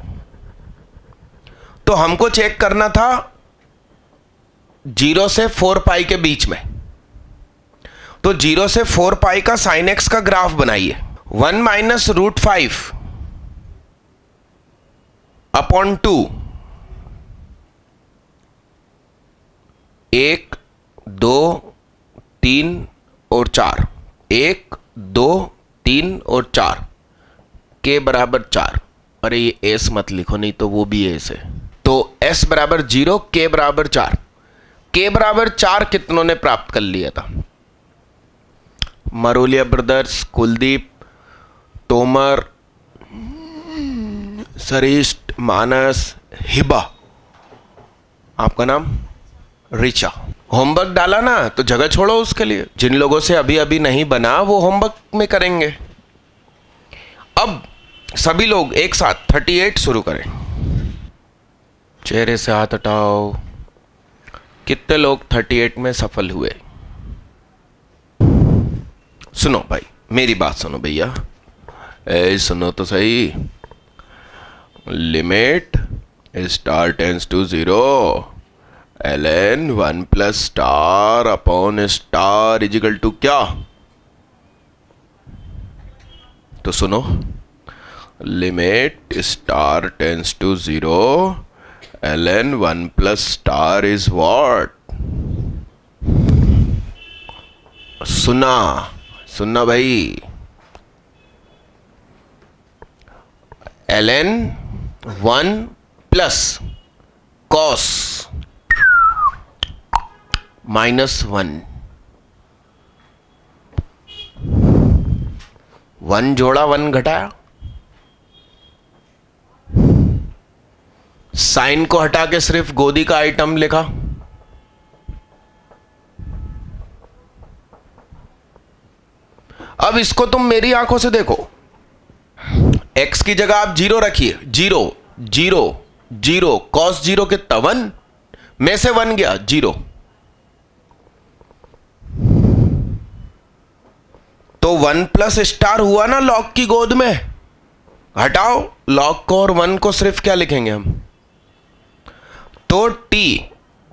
तो हमको चेक करना था 0 से 4 पाई के बीच में, तो 0 से 4 पाई का साइन एक्स का ग्राफ बनाइए। 1 माइनस रूट 5 अपॉन 2, 1 2 3 और 4, 1 2 3 और 4 के बराबर 4। अरे ये एस मत लिखो, नहीं तो वो भी एस है। तो एस बराबर 0, के बराबर 4। के बराबर 4 कितनों ने प्राप्त कर लिया था? मरोलिया ब्रदर्स, कुलदीप, तोमर, सरिष्ट, मानस, हिबा, आपका नाम रिचा। होमवर्क डाला ना, तो जगह छोड़ो उसके लिए। जिन लोगों से अभी अभी नहीं बना वो होमवर्क में करेंगे। अब सभी लोग एक साथ 38 शुरू करें। चेहरे से हाथ हटाओ। कितने लोग 38 में सफल हुए? सुनो भाई, मेरी बात सुनो भैया, सुनो तो सही। Limit star tends to 0 ln 1 plus star upon star is equal to क्या? तो सुनो, limit star tends to 0 ln 1 plus star is what? सुनना भाई, ln 1 प्लस कॉस माइनस 1, 1 जोड़ा 1 घटाया, साइन को हटा के सिर्फ गोदी का आइटम लिखा, अब इसको तुम मेरी आंखों से देखो। x की जगह आप 0 रखिए, 0 0 0, cos 0 कितना? 1 में से 1 गया 0, तो 1 प्लस स्टार हुआ ना लॉग की गोद में। हटाओ लॉग को और 1 को, सिर्फ क्या लिखेंगे हम? तो t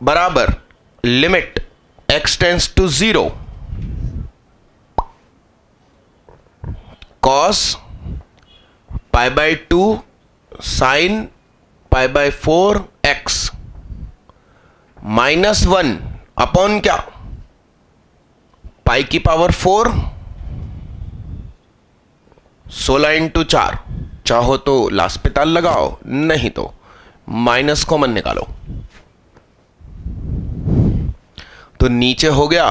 बराबर limit x tends to 0 cos pi by 2 sine pi by 4 x minus 1 upon क्या? पाई की पावर 4, 16 इंटू 4। चाहो तो लास्ट पे ताल लगाओ, नहीं तो माइनस कॉमन निकालो। तो नीचे हो गया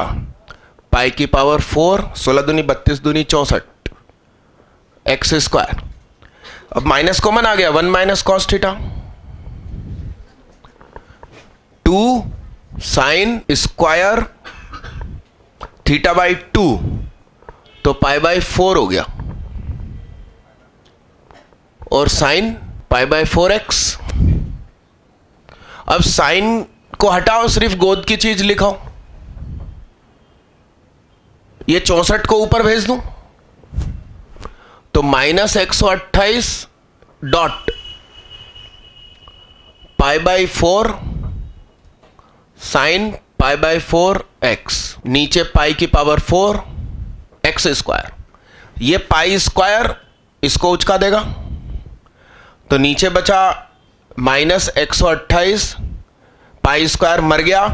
पाई की पावर 4, 16 दूनी 32 दूनी 64 एक्स स्क्वायर। अब माइनस कॉमन आ गया, 1 minus cos theta, 2 sine square theta by 2, तो पाई बाई 4 हो गया, और साइन पाई बाई 4x। अब साइन को हटाओ, सिर्फ गोद की चीज लिखाओ। ये 64 को ऊपर भेज दूं तो minus 128 dot pi by 4 sign pi by 4 x, नीचे पाई की पावर 4 एक्स स्क्वायर। ये पाई स्क्वायर इसको उचका देगा, तो नीचे बचा माइनस 128, पाई स्क्वायर मर गया,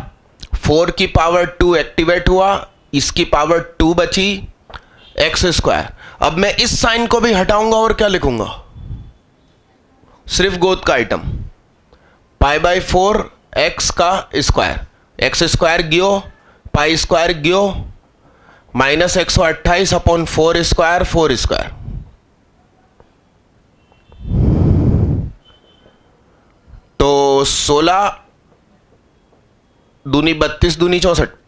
4 की पावर 2 एक्टिवेट हुआ, इसकी पावर 2 बची एक्स स्क्वायर। अब मैं इस साइन को भी हटाऊंगा और क्या लिखूंगा? सिर्फ गोद का आइटम, पाई बाई 4 एक्स का स्क्वायर, एक्स स्क्वायर गियो, पाई स्क्वायर गियो, माइनस 128 अपॉन 4 स्क्वायर, 4 स्क्वायर। तो 16 दूनी 32 दूनी 64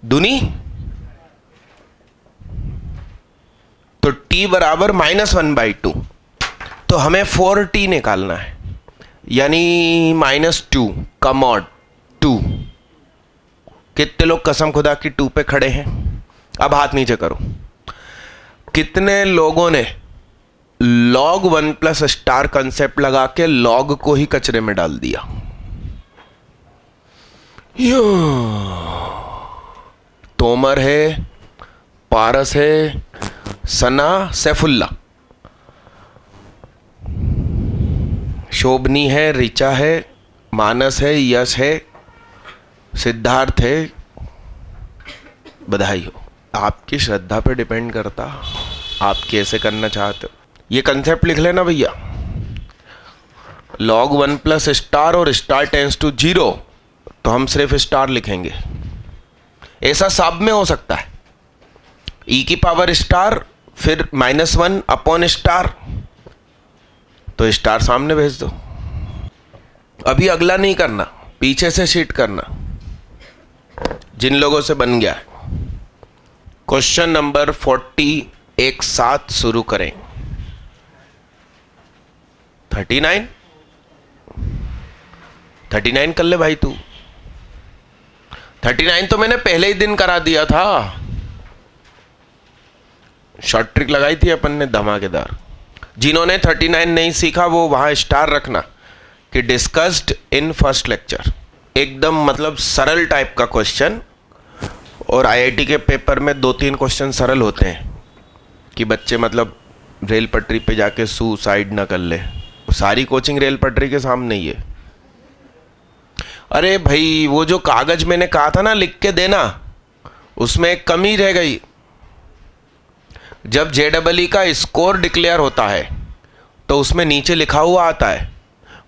दूनी, तो t बराबर -1/2। तो हमें 4t निकालना है, यानी -2 का मॉड 2। कितने लोग कसम खुदा की 2 पे खड़े हैं? अब हाथ नीचे करो। कितने लोगों ने log 1 प्लस स्टार कंसेप्ट लगा के log को ही कचरे में डाल दिया? तोमर है, पारस है, सना, सैफुल्ला, शोभनी है, रिचा है, मानस है, यश है, सिद्धार्थ है। बधाई हो, आपकी श्रद्धा पे डिपेंड करता आप कैसे करना चाहते हो। ये कंसेप्ट लिख लेना भैया, log 1 प्लस स्टार और स्टार टेंस टू 0, तो हम सिर्फ स्टार लिखेंगे। ऐसा सब में हो सकता है, e की पावर स्टार फिर -1 अपॉन स्टार, तो स्टार सामने भेज दो। अभी अगला नहीं करना, पीछे से शीट करना, जिन लोगों से बन गया है। क्वेश्चन नंबर 40 एक साथ शुरू करें। 39 कर ले भाई तू। 39 तो मैंने पहले ही दिन करा दिया था, शॉर्ट ट्रिक लगाई थी अपन ने धमाकेदार। जिन्होंने 39 नहीं सीखा वो वहां स्टार रखना कि डिस्कस्ड इन फर्स्ट लेक्चर। एकदम मतलब सरल टाइप का क्वेश्चन, और आईआईटी के पेपर में 2-3 क्वेश्चन सरल होते हैं कि बच्चे मतलब रेल पटरी पे जाके सुसाइड ना कर ले। सारी कोचिंग रेल पटरी के सामने ही है। अरे भाई वो जो कागज मैंने कहा था ना लिख के देना, उसमें एक कमी रह गई। जब JEE का स्कोर डिक्लेयर होता है तो उसमें नीचे लिखा हुआ आता है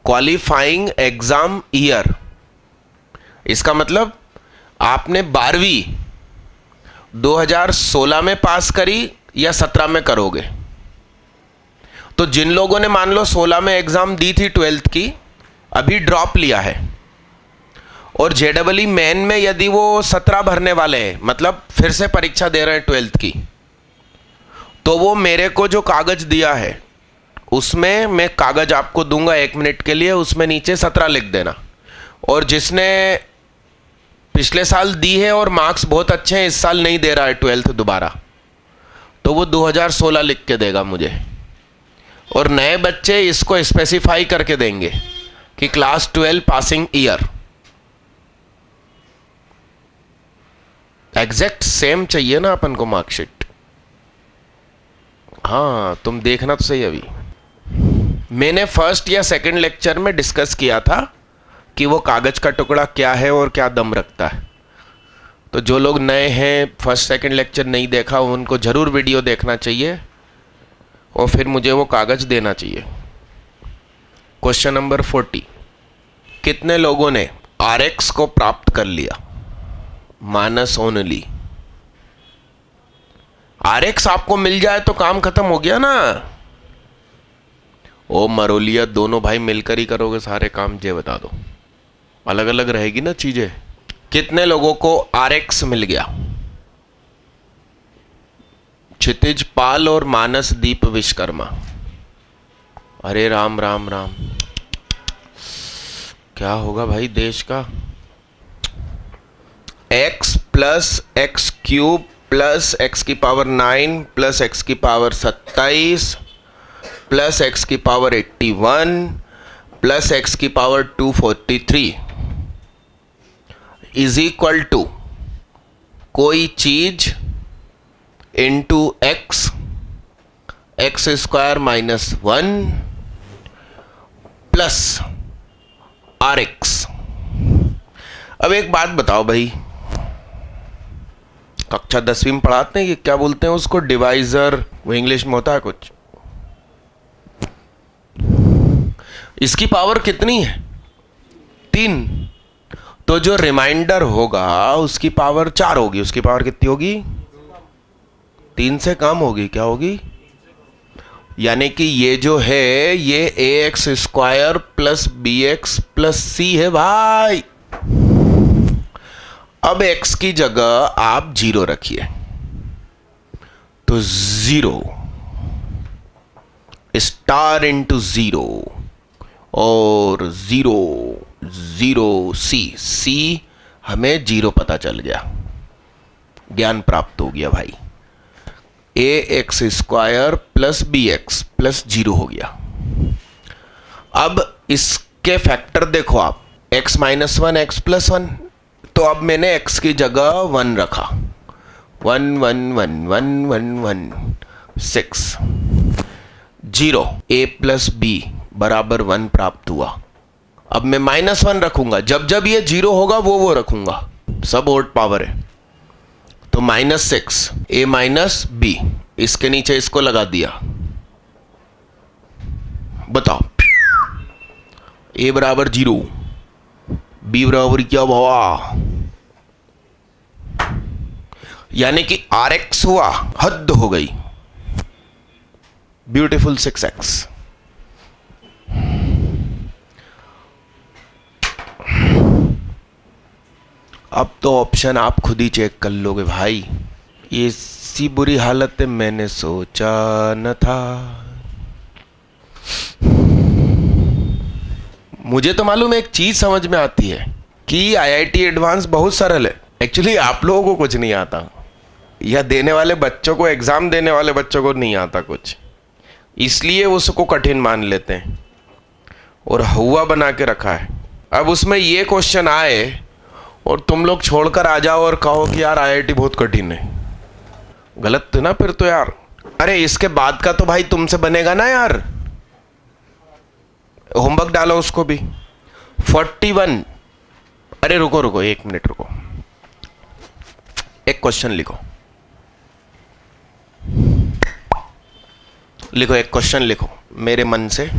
क्वालिफाइंग एग्जाम ईयर। इसका मतलब आपने 12वीं 2016 में पास करी या 17 में करोगे। तो जिन लोगों ने मान लो 16 में एग्जाम दी थी 12th की, अभी ड्रॉप लिया है, और JEE मेन में यदि वो 17 भरने वाले हैं, मतलब फिर से परीक्षा दे रहे हैं 12th की, तो वो मेरे को जो कागज दिया है उसमें मैं कागज आपको दूंगा 1 मिनट के लिए, उसमें नीचे 17 लिख देना। और जिसने पिछले साल दी है और मार्क्स बहुत अच्छे हैं, इस साल नहीं दे रहा है 12th दोबारा, तो वो 2016 लिख के देगा मुझे। और नए बच्चे इसको स्पेसिफाई करके देंगे कि class 12 passing year. Exact same चाहिए ना अपन को मार्कशीट। हाँ तुम देखना तो सही। अभी मैंने फर्स्ट या सेकंड लेक्चर में डिस्कस किया था कि वो कागज का टुकड़ा क्या है और क्या दम रखता है। तो जो लोग नए हैं, फर्स्ट सेकंड लेक्चर नहीं देखा, उनको ज़रूर वीडियो देखना चाहिए और फिर मुझे वो कागज देना चाहिए। क्वेश्चन नंबर 40, कितने लोगों ने RX को प्राप्त कर लिया? मानस ओनली। RX आपको मिल जाए तो काम खत्म हो गया ना। ओ मरोलिया, दोनों भाई मिलकर ही करोगे सारे काम, ये बता दो, अलग अलग रहेगी ना चीजें। कितने लोगों को RX मिल गया? क्षितिज पाल और मानस दीप विश्वकर्मा। अरे राम राम राम, क्या होगा भाई देश का? x plus x cube plus x की पावर 9 प्लस x की पावर 27 प्लस x की पावर 81 प्लस x की पावर 243 इज इक्वल टू कोई चीज into x, x square -1 plus RX। अब एक बात बताओ भाई, कक्षा 10वीं में पढ़ाते हैं कि क्या बोलते हैं उसको, डिवाइजर, वो इंग्लिश में होता है कुछ। इसकी पावर कितनी है? 3। तो जो रिमाइंडर होगा उसकी पावर 4 होगी। उसकी पावर कितनी होगी? 3 से कम होगी। क्या होगी? यानी कि ये जो है ये AX square plus BX plus C है भाई। अब x की जगह आप 0 रखिए, तो 0 इस स्टार इंटू जीरो और जीरो जीरो सी हमें जीरो पता चल गया, ज्ञान प्राप्त हो गया भाई। A x square plus B x plus zero हो गया। अब इसके फैक्टर देखो आप, x minus one x plus one, तो अब मैंने x की जगह 1 रखा, 1 1 1 1 1 1 6 0 a प्लस बी बराबर 1 प्राप्त हुआ। अब मैं -1 रखूंगा, जब जब ये 0 होगा वो रखूंगा, सब ओड पावर है। तो -6 a माइनस बी, इसके नीचे इसको लगा दिया। बताओ a बराबर 0, b बराबर क्या हुआ, यानी कि Rx हुआ, हद हो गई, ब्यूटीफुल 6x। अब तो ऑप्शन आप खुद ही चेक कर लोगे भाई। ये सी बुरी हालत है मैंने सोचा न था। मुझे तो मालूम है, एक चीज समझ में आती है कि IIT एडवांस बहुत सरल है। एक्चुअली आप लोगों को कुछ नहीं आता, या देने वाले बच्चों को, एग्जाम देने वाले बच्चों को नहीं आता कुछ, इसलिए उसको कठिन मान लेते हैं और हुआ बना के रखा है। अब उसमें ये क्वेश्चन आए और तुम लोग छोड़कर आ जाओ और कहो कि यार IIT बहुत कठिन है, गलत है ना फिर तो यार। अरे इसके बाद का तो भाई तुमसे बनेगा ना यार, होमवर्क डालो उसको भी। 41, अरे रुको रुको 1 मिनट रुको, एक क्वेश्चन लिखो, एक क्वेश्चन लिखो मेरे मन से।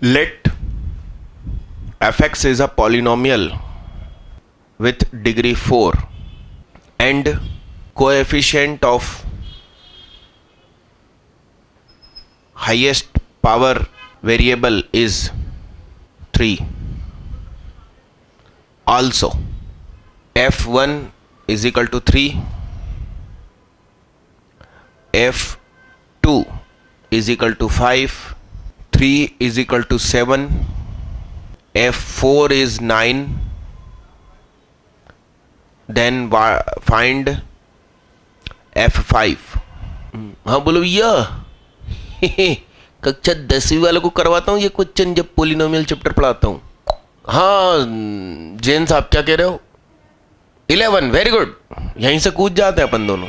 Let fx is a polynomial with degree 4 and coefficient of highest power variable is 3. Also f1 is equal to 3, f2 is equal to 5, 3 is equal to 7, f4 is 9, then find f5। हाँ बोलो भैया। कक्षा 10वीं वालों को करवाता हूँ ये क्वेश्चन जब पोलिनोमियल चैप्टर पढ़ाता हूँ। हाँ जैन साहब क्या कह रहे हो? 11, वेरी गुड, यहीं से कूद जाते हैं अपन दोनों।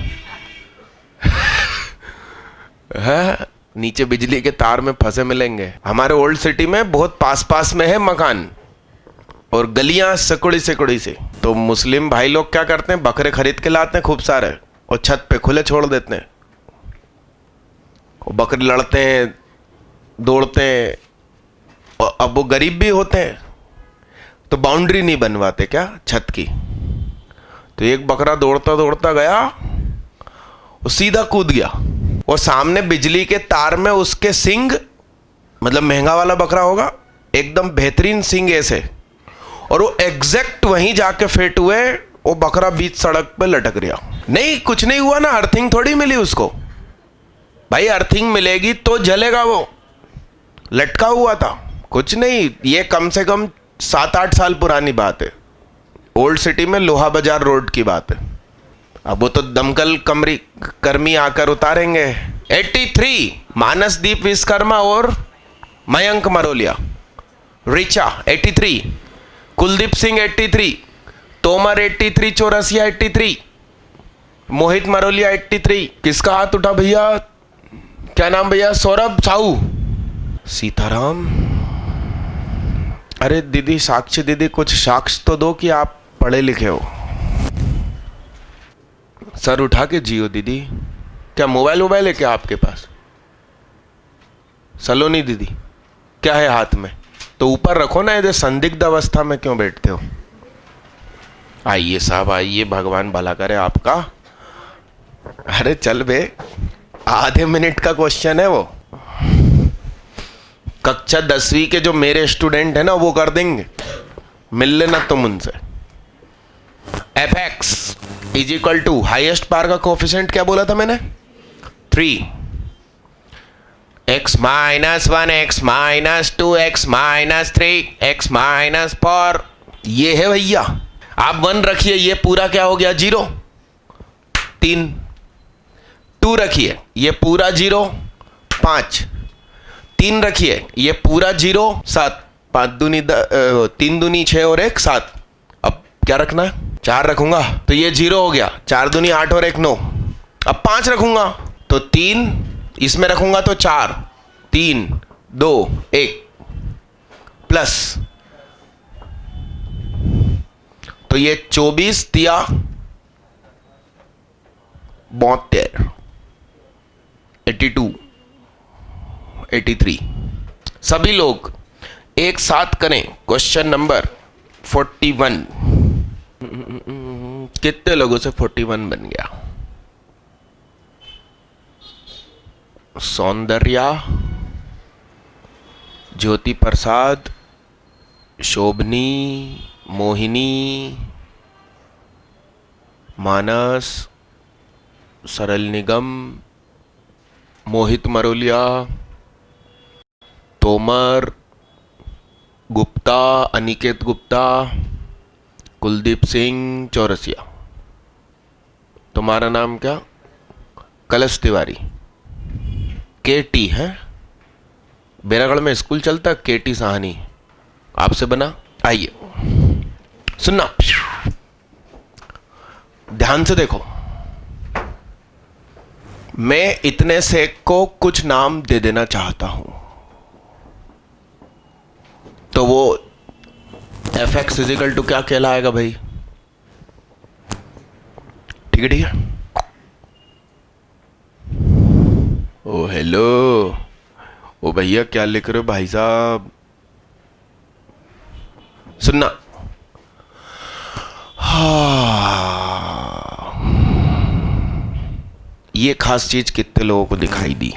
है नीचे बिजली के तार में फंसे मिलेंगे। हमारे ओल्ड सिटी में बहुत पास पास में है मकान और गलियां सिकुड़ी सिकुड़ी से। तो मुस्लिम भाई लोग क्या करते हैं, बकरे खरीद के लाते हैं खूब सारे और छत पे खुले छोड़ देते हैं। बकरे लड़ते हैं, दौड़ते हैं, और अब वो गरीब भी होते हैं तो बाउंड्री नहीं बनवाते क्या छत की। तो एक बकरा दौड़ता दौड़ता गया, वो सीधा कूद गया और सामने बिजली के तार में उसके सींग, मतलब महंगा वाला बकरा होगा, एकदम बेहतरीन सींग ऐसे, और वो एग्जैक्ट वहीं जाके फिट हुए। वो बकरा बीच सड़क पे लटक गया। नहीं कुछ नहीं हुआ ना, अर्थिंग थोड़ी मिली उसको भाई, अर्थिंग मिलेगी तो जलेगा, वो लटका हुआ था कुछ नहीं। ये कम से कम 7-8 साल पुरानी बात है, ओल्ड सिटी में लोहा बाजार रोड की बात है। अब वो तो दमकल कर्मी आकर उतारेंगे। 83 मानसदीप विश्वकर्मा और मयंक मरोलिया, रिचा 83, कुलदीप सिंह 83, तोमर 83, चौरसिया 83, मोहित मरोलिया 83। किसका हाथ उठा भैया? क्या नाम भैया? सौरभ साहू, सीताराम। अरे दीदी, साक्षी दीदी, कुछ साक्ष्य तो दो कि आप पढ़े लिखे हो। सर उठा के जियो दीदी। क्या मोबाइल है क्या आपके पास? सलोनी दीदी, क्या है हाथ में? तो ऊपर रखो ना, इधर संदिग्ध अवस्था में क्यों बैठते हो? आइए साहब आइए, भगवान भला करे आपका। अरे चल बे, आधे मिनट का क्वेश्चन है वो। कक्षा 10वीं के जो मेरे स्टूडेंट है ना वो कर देंगे, मिल लेना तुम उनसे। fx is equal to highest power का कोफिशिएंट क्या बोला था मैंने? 3, x minus 1, x minus 2, x minus 3, x minus 4, ये है भैया। आप 1 रखिए, ये पूरा क्या हो गया 0, 3। 2 रखिए, ये पूरा 0, 5। 3 रखिए, ये पूरा 0, 7। 5 दूनी 3 दूनी 6 और 1 7। अब क्या रखना है, 4 रखूंगा तो ये 0 हो गया। 4 दूनी 8 और 1 9। अब 5 रखूंगा तो 3, इसमें रखूंगा तो 4, 3 2 1 प्लस, तो ये 24 दिया 72, 82, 83। सभी लोग एक साथ करें क्वेश्चन नंबर 41। कितने लोगों से 41 बन गया? सौंदर्या, ज्योति प्रसाद, शोभनी, मोहिनी, मानस, सरल निगम, मोहित मरोलिया, तोमर, गुप्ता, अनिकेत गुप्ता, कुलदीप सिंह चौरसिया। तुम्हारा नाम क्या? कलश तिवारी। केटी है, बेरागढ़ में स्कूल चलता, केटी साहनी आपसे बना। आइए सुनना, ध्यान से देखो। मैं इतने से को कुछ नाम दे देना चाहता हूं, तो वो एफ एक्स इजिकल टू क्या कहलाएगा भाई? ठीक है, ठीक है। ओ हेलो, ओ भैया क्या लिख रहे हो भाई साहब? सुनना, ये खास चीज कितने लोगों को दिखाई दी?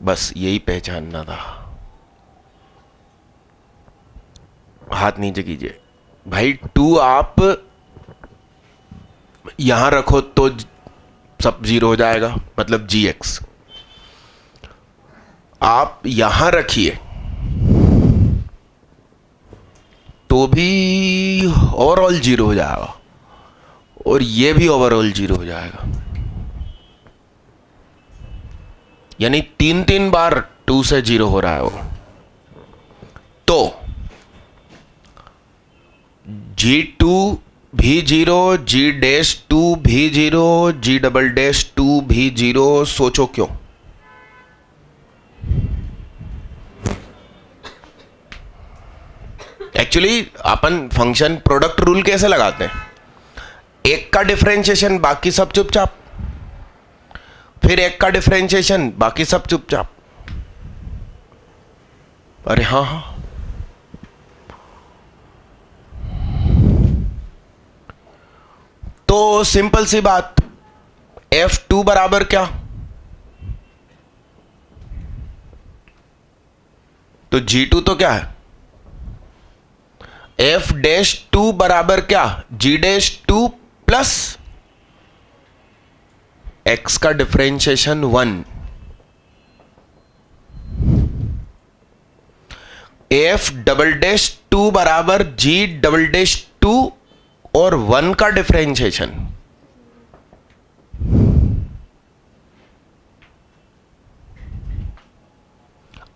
बस यही पहचानना था। हाथ नीचे कीजिए भाई। 2 आप यहां रखो तो सब 0 हो जाएगा, मतलब gx। आप यहां रखिए तो भी ओवरऑल 0 हो जाएगा, और ये भी ओवरऑल 0 हो जाएगा। यानी 3 बार 2 से 0 हो रहा है वो। तो G2 भी 0, G'2 भी 0, G'2 भी 0। सोचो क्यों? एक्चुअली अपन फंक्शन प्रोडक्ट रूल कैसे लगाते हैं? एक का डिफरेंशिएशन, बाकी सब चुपचाप, फिर एक का डिफरेंशिएशन, बाकी सब चुपचाप। अरे हाँ हाँ, तो सिंपल सी बात, F2 बराबर क्या? तो G2 तो क्या है? F'2 बराबर क्या? G'2 प्लस x का डिफरेंशिएशन 1। F'2 बराबर G'2 और 1 का डिफरेंशिएशन।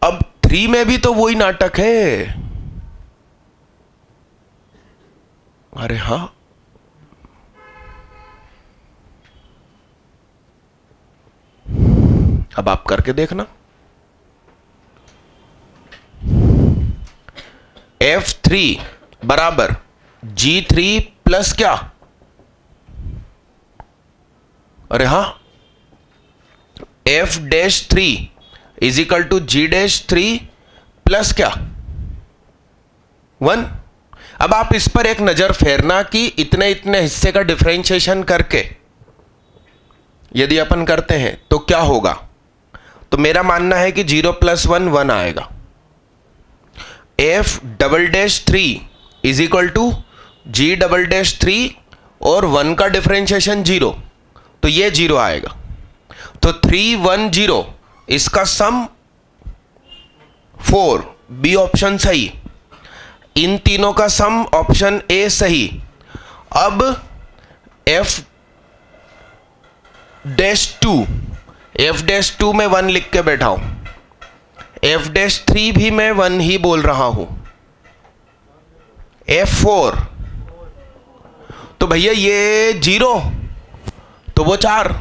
अब 3 में भी तो वही नाटक है। अरे हाँ, अब आप करके देखना। F3 बराबर G3 प्लस क्या? अरे हाँ, F'3 is equal to G'3 plus क्या? 1। अब आप इस पर एक नजर फेरना कि इतने इतने हिस्से का डिफरेंशिएशन करके यदि अपन करते हैं तो क्या होगा। तो मेरा मानना है कि 0 + 1 1 आएगा। F'3 is equal to G'3 और 1 का डिफरेंशिएशन 0, तो ये 0 आएगा। तो 3 1 0 इसका सम 4, बी ऑप्शन सही। इन तीनों का सम ऑप्शन ए सही। अब f डैश टू में 1 लिख के बैठा हूं, f डैश 3 भी मैं 1 ही बोल रहा हूं, f4 तो भैया ये 0 तो वो 4।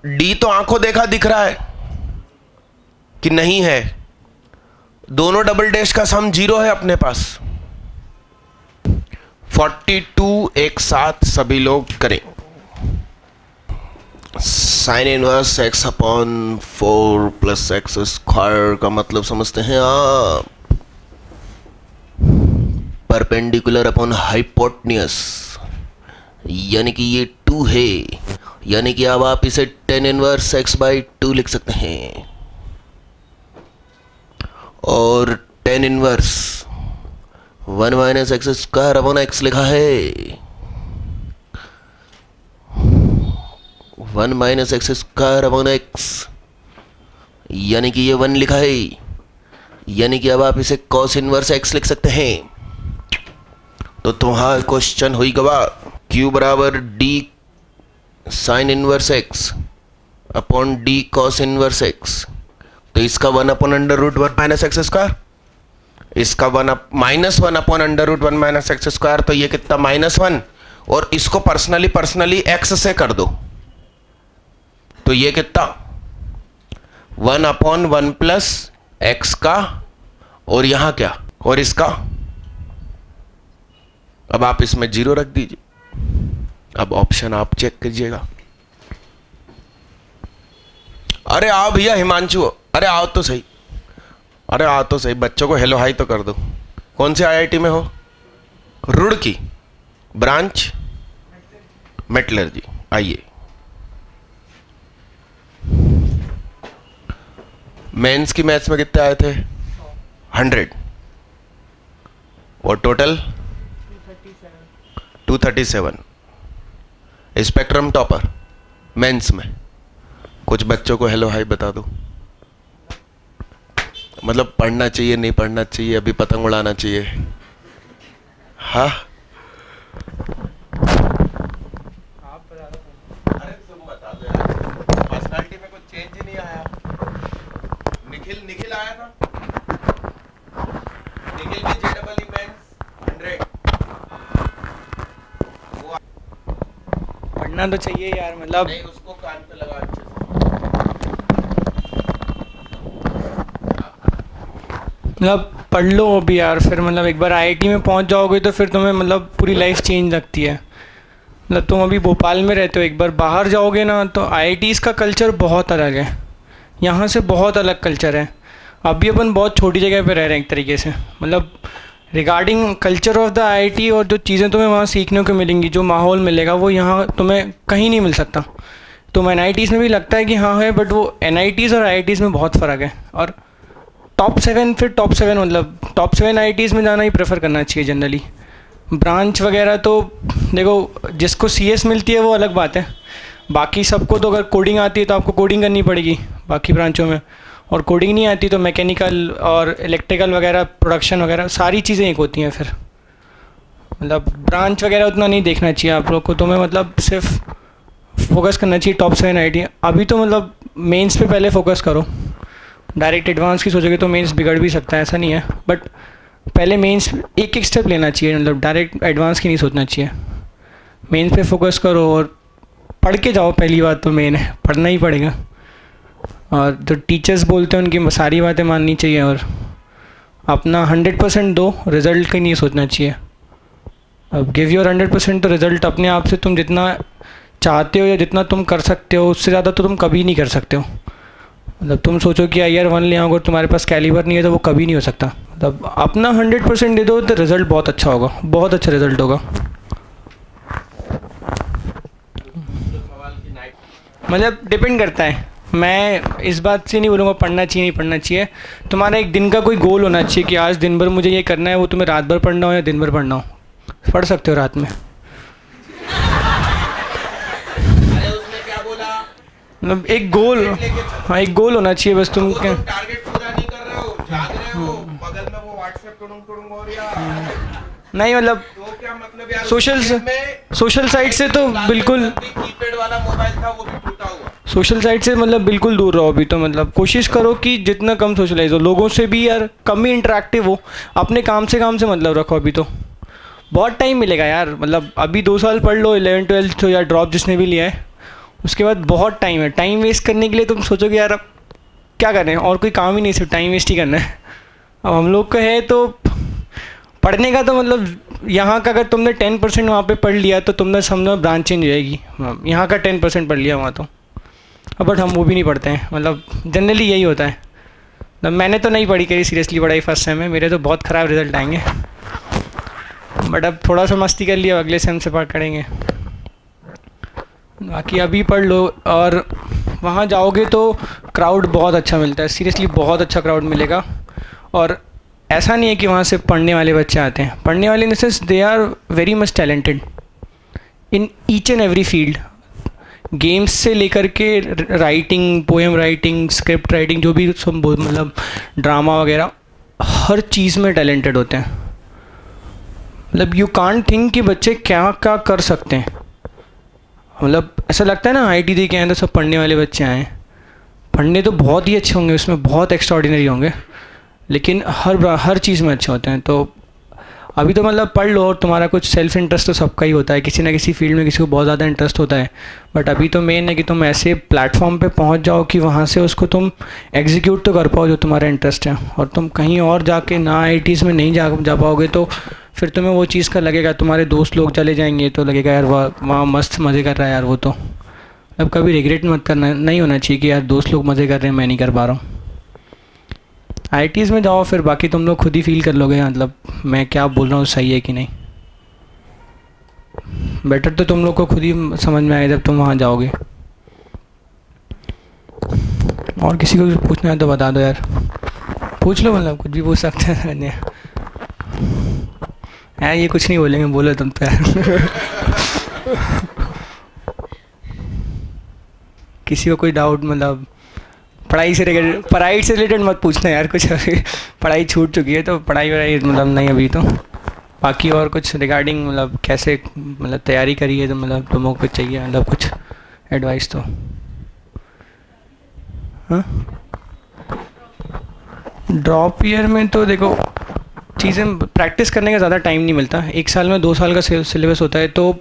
डी तो आंखों देखा दिख रहा है कि नहीं है, दोनों डबल डैश का सम 0 है अपने पास। 42 एक साथ सभी लोग करें। Sign inverse x upon 4 plus x square का मतलब समझते हैं आप? परपेंडिकुलर अपॉन हाइपोटेन्यूस, यानी कि ये 2 है, यानी कि अब आप इसे tan इनवर्स x बाई 2 लिख सकते हैं। और tan inverse 1 minus x square upon x लिखा है, 1 minus x square upon x, यानी कि ये 1 लिखा है, यानी कि अब आप इसे cos इनवर्स x लिख सकते हैं। तो तुम्हारा क्वेश्चन हुई गवा q बराबर d sine inverse x upon d cos inverse x। तो इसका 1 upon under root 1 minus x square, इसका minus 1 upon under root 1 minus x square, तो ये कितना -1, और इसको पर्सनली x से कर दो तो ये कितना 1 अपॉन 1 प्लस एक्स का, और यहां क्या, और इसका, अब आप इसमें 0 रख दीजिए। अब ऑप्शन आप चेक कीजिएगा। अरे आओ भैया हिमांशु, अरे आओ तो सही, अरे आओ तो सही, बच्चों को हेलो हाई तो कर दो। कौन से आईआईटी में हो? Roorkee branch metallurgy. आइए, मेंस की मैथ्स में कितने आए थे? 100, और टोटल 237। स्पेक्ट्रम टॉपर मेंस में। कुछ बच्चों को हेलो हाई बता दो। मतलब पढ़ना चाहिए नहीं पढ़ना चाहिए, अभी पतंग उड़ाना चाहिए? हाँ, अरे तुम बता दो यार, पर्सनालिटी में कुछ चेंज ही नहीं आया। निखिल आया था, निखिल की जेडबल मेंस 100। पढ़ना तो चाहिए यार, मतलब नहीं, उसको कान पे लगा अच्छे से। मतलब पढ़ लो अभी यार, फिर मतलब एक बार आईआईटी में पहुंच जाओगे तो फिर तुम्हें मतलब पूरी लाइफ चेंज लगती है। मतलब तुम अभी भोपाल में रहते हो, एक बार बाहर जाओगे ना तो आईआईटीज़ का कल्चर बहुत अलग है, यहाँ से बहुत अलग कल्चर है। अभी अपन बहुत छोटी जगह पे रह रहे हैं एक तरीके से, मतलब regarding culture of the IIT और जो चीज़ें तुम्हें वहाँ सीखने को मिलेंगी, जो माहौल मिलेगा वो यहाँ तुम्हें कहीं नहीं मिल सकता। तो एनआईटीज़ में भी लगता है कि हाँ है, बट वो एनआईटीज़ और आईआईटीज़ में बहुत फ़र्क है। और टॉप 7, फिर टॉप 7 मतलब टॉप 7 आईआईटीज़ में जाना ही प्रेफर करना चाहिए जनरली। ब्रांच वगैरह तो देखो, जिसको सीएस मिलती है वो अलग बात है, बाकी सबको तो अगर कोडिंग आती है तो आपको कोडिंग करनी पड़ेगी बाकी ब्रांचों में, और कोडिंग नहीं आती तो मैकेनिकल और इलेक्ट्रिकल वगैरह, प्रोडक्शन वगैरह सारी चीज़ें एक होती हैं। फिर मतलब ब्रांच वगैरह उतना नहीं देखना चाहिए आप लोग को, तुम्हें मतलब सिर्फ फोकस करना चाहिए टॉप 7 आईआईटी। अभी तो मतलब मेंस पे पहले फोकस करो, डायरेक्ट एडवांस की सोचोगे तो मेंस बिगड़ भी सकता है, ऐसा नहीं है, बट पहले मेंस एक स्टेप लेना चाहिए, मतलब डायरेक्ट एडवांस की नहीं सोचना चाहिए। मेंस पे फोकस करो और पढ़ के जाओ, पहली बात तो मेन है, पढ़ना ही पड़ेगा। और जो टीचर्स बोलते हैं उनकी सारी बातें माननी चाहिए, और अपना 100% दो, रिज़ल्ट का नहीं सोचना चाहिए। अब गिव योर 100% तो रिज़ल्ट अपने आप से तुम जितना चाहते हो या जितना तुम कर सकते हो उससे ज़्यादा तो तुम कभी नहीं कर सकते हो। मतलब तुम सोचो कि IR 1 ले आओगे और तुम्हारे पास कैलिबर नहीं है तो वो कभी नहीं हो सकता। मतलब अपना 100% दे दो तो रिज़ल्ट बहुत अच्छा होगा, बहुत अच्छा रिज़ल्ट होगा। मतलब डिपेंड करता है, मैं इस बात से नहीं बोलूँगा पढ़ना चाहिए नहीं पढ़ना चाहिए। तुम्हारा एक दिन का कोई गोल होना चाहिए कि आज दिन भर मुझे ये करना है, वो तुम्हें रात भर पढ़ना हो या दिन भर पढ़ना हो, पढ़ सकते हो रात में। मतलब एक गोल, हाँ एक गोल होना चाहिए बस तुम क्या। टारगेट पूरा नहीं कर रहे हो, जाग रहे हो, बगल में वो व्हाट्सएप टुडुंग हो रहा। नहीं मतलब तो क्या मतलब यार, सोशल साइट से तो बिल्कुल, कीपैड वाला मोबाइल था वो भी टूटा हुआ। सोशल साइट से मतलब बिल्कुल दूर रहो अभी तो। मतलब कोशिश करो कि जितना कम सोशलाइज हो, लोगों से भी यार कम ही इंटरेक्टिव हो, अपने काम से मतलब रखो अभी तो। बहुत टाइम मिलेगा यार, मतलब अभी 2 साल पढ़ लो 11 12 या ड्रॉप जिसने भी लिया है, उसके बाद बहुत टाइम है। टाइम वेस्ट करने के लिए तुम सोचोगे यार अब क्या करें, और कोई काम ही नहीं, सिर्फ टाइम वेस्ट ही करना है। अब हम लोग का है तो पढ़ने का तो मतलब यहाँ का अगर तुमने 10% वहाँ पे पढ़ लिया तो तुमने समझो ब्रांच चेंज हो जाएगी। यहाँ का 10% पढ़ लिया वहाँ तो, अब बट हम वो भी नहीं पढ़ते हैं, मतलब जनरली यही होता है। मतलब मैंने तो नहीं पढ़ी करी सीरियसली पढ़ाई फर्स्ट सेम में, मेरे तो बहुत ख़राब रिजल्ट आएंगे। बट अब थोड़ा सा मस्ती कर लिया, अगले सेम से पढ़ेंगे। बाकी अभी पढ़ लो, और वहाँ जाओगे तो क्राउड बहुत अच्छा मिलता है, सीरियसली बहुत अच्छा क्राउड मिलेगा। और ऐसा नहीं है कि वहाँ से पढ़ने वाले बच्चे आते हैं, पढ़ने वाले in the sense they are very much talented in each and every field. Games से लेकर के writing, poem writing, script writing, जो भी सब मतलब ड्रामा वगैरह, हर चीज़ में टैलेंटेड होते हैं। मतलब यू कांट थिंक कि बच्चे क्या क्या कर सकते हैं। मतलब ऐसा लगता है ना आईटी दे के आए तो सब पढ़ने वाले बच्चे आए, पढ़ने तो बहुत ही अच्छे होंगे, उसमें बहुत एक्स्ट्राऑर्डिनरी होंगे, लेकिन हर चीज़ में अच्छे होते हैं। तो अभी तो मतलब पढ़ लो, और तुम्हारा कुछ सेल्फ इंटरेस्ट तो सबका ही होता है, किसी ना किसी फील्ड में किसी को बहुत ज़्यादा इंटरेस्ट होता है। बट अभी तो मेन है कि तुम ऐसे प्लेटफॉर्म पे पहुंच जाओ कि वहाँ से उसको तुम एग्जीक्यूट तो कर पाओ जो तुम्हारा इंटरेस्ट है। और तुम कहीं और जाके ना आईटीज़ में नहीं जा पाओगे तो फिर तुम्हें वो चीज़ का लगेगा, तुम्हारे दोस्त लोग चले जाएंगे तो लगेगा यार वहाँ मस्त मज़े कर रहा है यार वो तो। अब कभी रिग्रेट मत करना, नहीं होना चाहिए कि यार दोस्त लोग मज़े कर रहे हैं मैं नहीं कर पा रहा हूँ। आईटीज़ में जाओ, फिर बाकी तुम लोग खुद ही फील कर लोगे मतलब मैं क्या बोल रहा हूँ सही है कि नहीं। बेटर तो तुम लोग को खुद ही समझ में आएगा जब तुम वहाँ जाओगे। और किसी को भी पूछना है तो बता दो यार, पूछ लो, मतलब कुछ भी पूछ सकते हैं यार, ये कुछ नहीं बोलेंगे, बोलो तुम तो यार किसी को कोई डाउट, मतलब पढ़ाई से रिलेटेड मत पूछना यार कुछ, अभी पढ़ाई छूट चुकी है तो पढ़ाई मतलब नहीं अभी तो। बाकी और कुछ रिगार्डिंग मतलब कैसे मतलब तैयारी करी है तो मतलब तुम को चाहिए मतलब कुछ एडवाइस तो। हाँ, ड्रॉप ईयर में तो देखो चीज़ें प्रैक्टिस करने का ज़्यादा टाइम नहीं मिलता। 1 साल में 2 साल का सिलेबस होता है, तो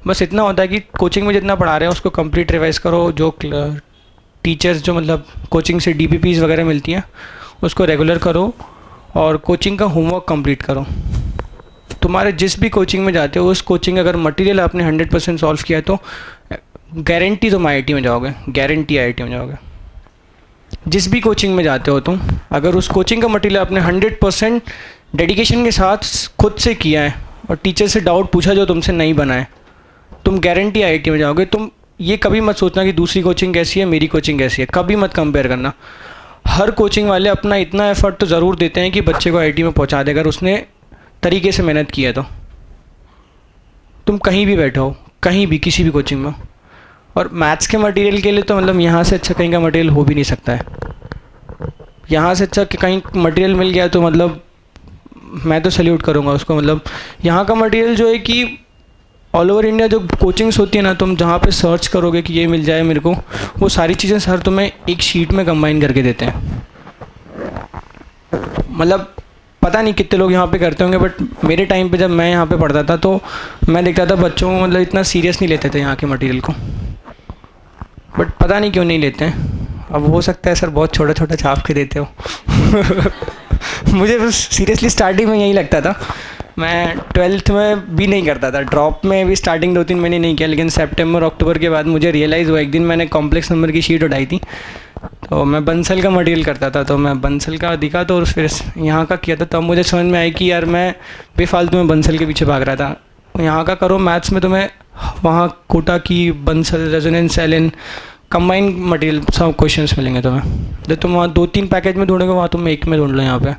बस इतना होता है कि कोचिंग में जितना पढ़ा रहे हैं उसको कंप्लीट रिवाइज करो। जो टीचर्स जो मतलब कोचिंग से डीपीपीज वगैरह मिलती हैं उसको रेगुलर करो, और कोचिंग का होमवर्क कंप्लीट करो। तुम्हारे जिस भी कोचिंग में जाते हो उस कोचिंग अगर मटेरियल आपने 100% सॉल्व किया है तो गारंटी तुम आईआईटी में जाओगे, गारंटी आईआईटी में जाओगे। जिस भी कोचिंग में जाते हो तुम, अगर उस कोचिंग का मटेरियल आपने 100% डेडिकेशन के साथ खुद से किया है और टीचर से डाउट पूछा जो तुमसे नहीं बना है, तुम गारंटी आईआईटी में जाओगे। तुम ये कभी मत सोचना कि दूसरी कोचिंग कैसी है, मेरी कोचिंग कैसी है, कभी मत कंपेयर करना। हर कोचिंग वाले अपना इतना एफर्ट तो ज़रूर देते हैं कि बच्चे को आईआईटी में पहुंचा दे, अगर उसने तरीके से मेहनत की है तो। तुम कहीं भी बैठे हो, कहीं भी किसी भी कोचिंग में, और मैथ्स के मटेरियल के लिए तो मतलब यहाँ से अच्छा कहीं का मटेरियल हो भी नहीं सकता है। यहाँ से अच्छा कि कहीं मटेरियल मिल गया तो मतलब मैं तो सैल्यूट करूँगा उसको। मतलब यहाँ का मटेरियल जो है कि ऑल ओवर इंडिया जो कोचिंग्स होती है ना, तुम जहाँ पे सर्च करोगे कि ये मिल जाए मेरे को, वो सारी चीज़ें सर तुम्हें एक शीट में कंबाइन करके देते हैं। मतलब पता नहीं कितने लोग यहाँ पे करते होंगे, बट मेरे टाइम पे जब मैं यहाँ पे पढ़ता था तो मैं देखता था बच्चों को मतलब इतना सीरियस नहीं लेते थे यहाँ के मटेरियल को, बट पता नहीं क्यों नहीं लेते हैं। अब हो सकता है सर बहुत छोटा छोटा छाप के देते हो मुझे सीरियसली स्टार्टिंग में यही लगता था। मैं 12th में भी नहीं करता था, ड्रॉप में भी स्टार्टिंग 2-3 महीने नहीं किया, लेकिन सितंबर अक्टूबर के बाद मुझे रियलाइज़ हुआ। एक दिन मैंने कॉम्प्लेक्स नंबर की शीट उठाई थी, तो मैं बंसल का मटेरियल करता था, तो मैं बंसल का दिखा तो फिर यहाँ का किया था, तब मुझे समझ में आया कि यार मैं बेफालतू में बंसल के पीछे भाग रहा था। यहाँ का करो, मैथ्स में तुम्हें वहाँ कोटा की, Bansal, Resonance, Allen, combined material सब क्वेश्चंस मिलेंगे तुम्हें। जब तुम वहाँ 2-3 पैकेज में ढूंढोगे, वहाँ तुम एक में ढूंढ लो यहाँ पे।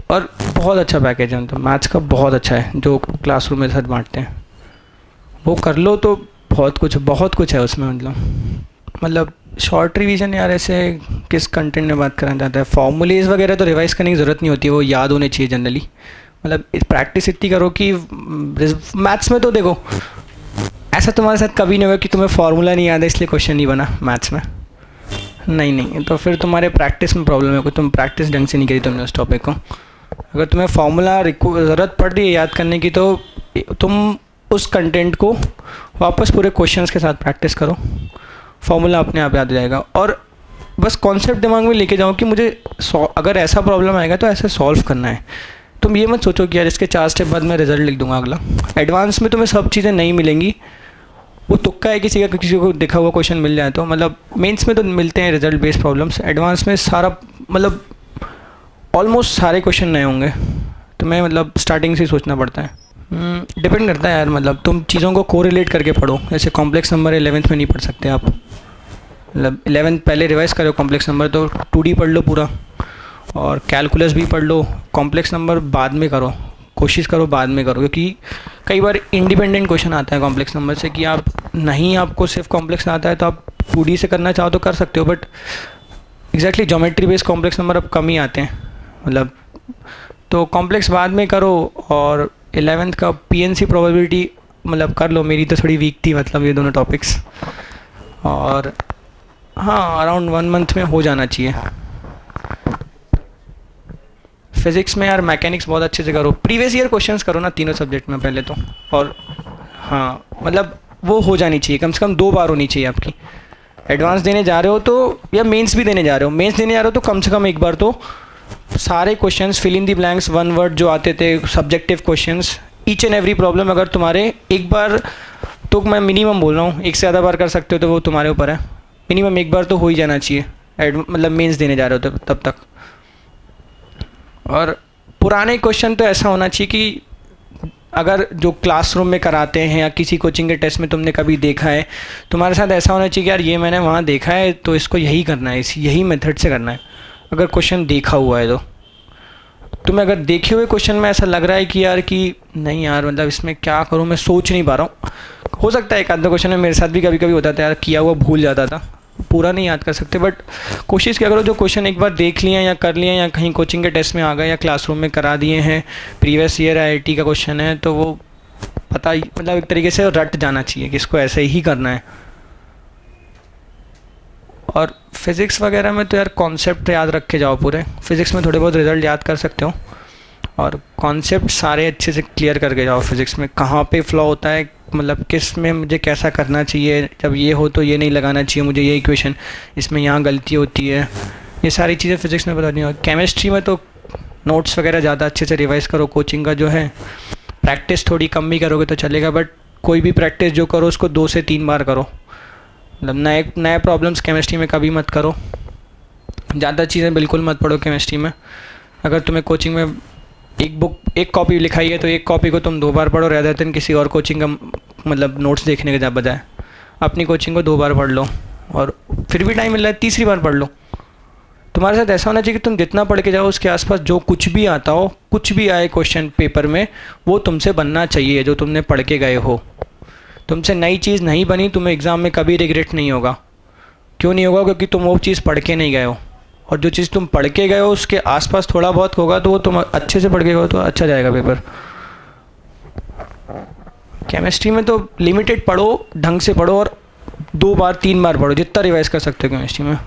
और बहुत अच्छा पैकेज है, तो मैथ्स का बहुत अच्छा है जो क्लासरूम में साथ बांटते हैं, वो कर लो तो बहुत कुछ है उसमें। मतलब शॉर्ट रिवीजन यार, ऐसे किस कंटेंट में बात करना चाहता है? फॉर्मूलेज वगैरह तो रिवाइज करने की ज़रूरत नहीं होती है, वो याद होने चाहिए जनरली। मतलब प्रैक्टिस इतनी करो कि मैथ्स में तो देखो, ऐसा तुम्हारे साथ कभी नहीं होगा कि तुम्हें फार्मूला नहीं याद है इसलिए क्वेश्चन नहीं बना मैथ्स में। नहीं, तो फिर तुम्हारे प्रैक्टिस में प्रॉब्लम है, तुम प्रैक्टिस ढंग से नहीं करी तुमने उस टॉपिक को। अगर तुम्हें फार्मूला ज़रूरत पड़ रही है याद करने की, तो तुम उस कंटेंट को वापस पूरे क्वेश्चंस के साथ प्रैक्टिस करो, फार्मूला अपने आप याद हो जाएगा। और बस कॉन्सेप्ट दिमाग में लेके जाओ कि मुझे अगर ऐसा प्रॉब्लम आएगा तो ऐसे सॉल्व करना है। तुम ये मत सोचो कि यार इसके 4 स्टेप बाद मैं रिजल्ट लिख दूंगा अगला। एडवांस में तुम्हें सब चीज़ें नहीं मिलेंगी, वो तुक्का है किसी को देखा हुआ क्वेश्चन मिल जाए तो। मतलब मेंस में तो मिलते हैं रिजल्ट बेस्ड प्रॉब्लम्स, एडवांस में सारा मतलब ऑलमोस्ट सारे क्वेश्चन नए होंगे, तुम्हें मतलब स्टार्टिंग से ही सोचना पड़ता है। डिपेंड करता है यार, मतलब तुम चीज़ों को कोरिलेट करके पढ़ो। जैसे कॉम्प्लेक्स नंबर 11th में नहीं पढ़ सकते आप, मतलब 11th पहले रिवाइज करो कॉम्प्लेक्स नंबर, तो 2D पढ़ लो पूरा, और कैलकुलस भी पढ़ लो। कॉम्प्लेक्स नंबर बाद में करो, कोशिश करो बाद में करो, क्योंकि कई बार इंडिपेंडेंट क्वेश्चन आता है कॉम्प्लेक्स नंबर से कि आपको सिर्फ कॉम्प्लेक्स आता है तो आप 2D से करना चाहो तो कर सकते हो, but exactly geometry based complex number अब कम ही आते हैं। मतलब तो कॉम्प्लेक्स बाद में करो, और 11th का PNC प्रोबेबिलिटी मतलब कर लो। मेरी तो थोड़ी वीक थी मतलब ये दोनों टॉपिक्स, और हाँ अराउंड 1 मंथ में हो जाना चाहिए। फिज़िक्स में यार मैकेनिक्स बहुत अच्छे से करो, प्रीवियस ईयर क्वेश्चंस करो ना तीनों सब्जेक्ट में पहले तो। और हाँ मतलब वो हो जानी चाहिए, कम से कम 2 बार होनी चाहिए आपकी। एडवांस देने जा रहे हो तो, या मेंस भी देने जा रहे हो, मेंस देने जा रहे हो तो कम से कम एक बार तो सारे questions fill in the blanks 1 word जो आते थे subjective questions, each and every problem अगर तुम्हारे एक बार तो, मैं मिनिमम बोल रहा हूँ, एक से ज़्यादा बार कर सकते हो तो वो तुम्हारे ऊपर है, मिनिमम एक बार तो हो ही जाना चाहिए मतलब मेंस देने जा रहे हो तब तक। और पुराने क्वेश्चन तो ऐसा होना चाहिए कि अगर जो क्लासरूम में कराते हैं या किसी कोचिंग के टेस्ट में तुमने कभी देखा है, तुम्हारे साथ ऐसा होना चाहिए कि यार ये मैंने वहाँ देखा है तो इसको यही करना है, यही मेथड से करना है। अगर क्वेश्चन देखा हुआ है तो तुम्हें, अगर देखे हुए क्वेश्चन में ऐसा लग रहा है कि यार कि नहीं यार मतलब इसमें क्या करूँ, मैं सोच नहीं पा रहा हूँ, हो सकता है एक आध क्वेश्चन में मेरे साथ भी कभी कभी होता था यार, किया हुआ भूल जाता था, पूरा नहीं याद कर सकते, बट कोशिश क्या करो जो क्वेश्चन एक बार देख लिए या कर लिए या कहीं कोचिंग के टेस्ट में आ गए या क्लासरूम में करा दिए हैं, प्रीवियस ईयर IIT का क्वेश्चन है तो वो पता मतलब एक तरीके से रट जाना चाहिए कि इसको ऐसे ही करना है। और फिज़िक्स वगैरह में तो यार कॉन्सेप्ट याद रख के जाओ पूरे, फिज़िक्स में थोड़े बहुत रिजल्ट याद कर सकते हो, और कॉन्सेप्ट सारे अच्छे से क्लियर करके जाओ। फिज़िक्स में कहाँ पे फ्लॉ होता है, मतलब किस में मुझे कैसा करना चाहिए, जब ये हो तो ये नहीं लगाना चाहिए मुझे, ये इक्वेशन इसमें यहाँ गलती होती है, ये सारी चीज़ें फिज़िक्स में बतानी हो। केमिस्ट्री में तो नोट्स वगैरह ज़्यादा अच्छे से रिवाइज़ करो, कोचिंग का जो है प्रैक्टिस थोड़ी कम भी करोगे तो चलेगा, बट कोई भी प्रैक्टिस जो करो उसको 2 से 3 बार करो। मतलब नए प्रॉब्लम्स केमिस्ट्री में कभी मत करो, ज़्यादा चीज़ें बिल्कुल मत पढ़ो केमिस्ट्री में। अगर तुम्हें कोचिंग में एक कॉपी लिखाई है तो एक कॉपी को तुम 2 बार पढ़ो, रेदर देन किसी और कोचिंग का मतलब नोट्स देखने के बजाय अपनी कोचिंग को 2 बार पढ़ लो, और फिर भी टाइम मिल रहा है 3री बार पढ़ लो। तुम्हारे साथ ऐसा होना चाहिए कि तुम जितना पढ़ के जाओ उसके आसपास जो कुछ भी आता हो, कुछ भी आए क्वेश्चन पेपर में, वो तुमसे बनना चाहिए जो तुमने पढ़ के गए हो। तुमसे नई चीज़ नहीं बनी, तुम्हें एग्ज़ाम में कभी रिग्रेट नहीं होगा। क्यों नहीं होगा? क्योंकि तुम वो चीज़ पढ़ के नहीं गए हो, और जो चीज़ तुम पढ़ के गए हो उसके आसपास थोड़ा बहुत होगा तो वो तुम अच्छे से पढ़ के गए हो तो अच्छा जाएगा पेपर। केमिस्ट्री में तो लिमिटेड पढ़ो, ढंग से पढ़ो, और 2 बार 3 बार पढ़ो, जितना रिवाइज कर सकते हो केमिस्ट्री में।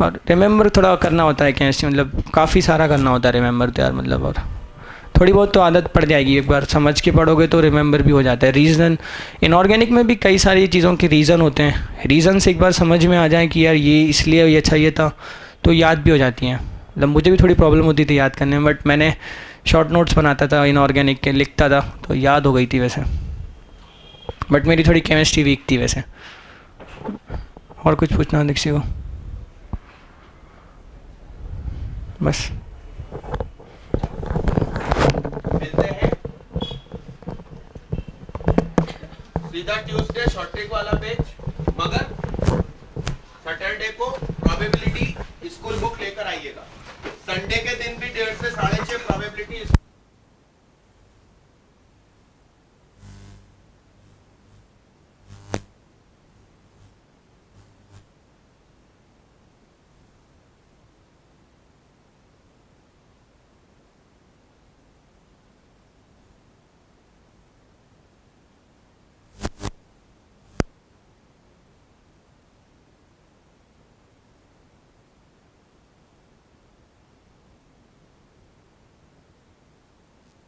और रिमेंबर थोड़ा करना होता है केमिस्ट्री, मतलब काफ़ी सारा करना होता है रिमेंबर तो यार, मतलब और थोड़ी बहुत तो आदत पड़ जाएगी, एक बार समझ के पढ़ोगे तो रिमेंबर भी हो जाता है। रीज़न इनऑर्गेनिक में भी कई सारी चीज़ों के रीज़न होते हैं, रीज़न से एक बार समझ में आ जाए कि यार ये इसलिए ये अच्छा ये था तो याद भी हो जाती हैं। मतलब मुझे भी थोड़ी प्रॉब्लम होती थी याद करने में, बट मैंने शॉर्ट नोट्स बनाता था इनऑर्गेनिक के, लिखता था तो याद हो गई थी वैसे, बट मेरी थोड़ी केमिस्ट्री वीक थी वैसे। और कुछ पूछना है दीक्षित को? बस मिलते हैं सीधा ट्यूसडे शॉर्ट ट्रिक वाला पेज, मगर सैटरडे को प्रोबेबिलिटी स्कूल बुक लेकर आइएगा। संडे के दिन भी 1.5 से 6.5 प्रोबेबिलिटी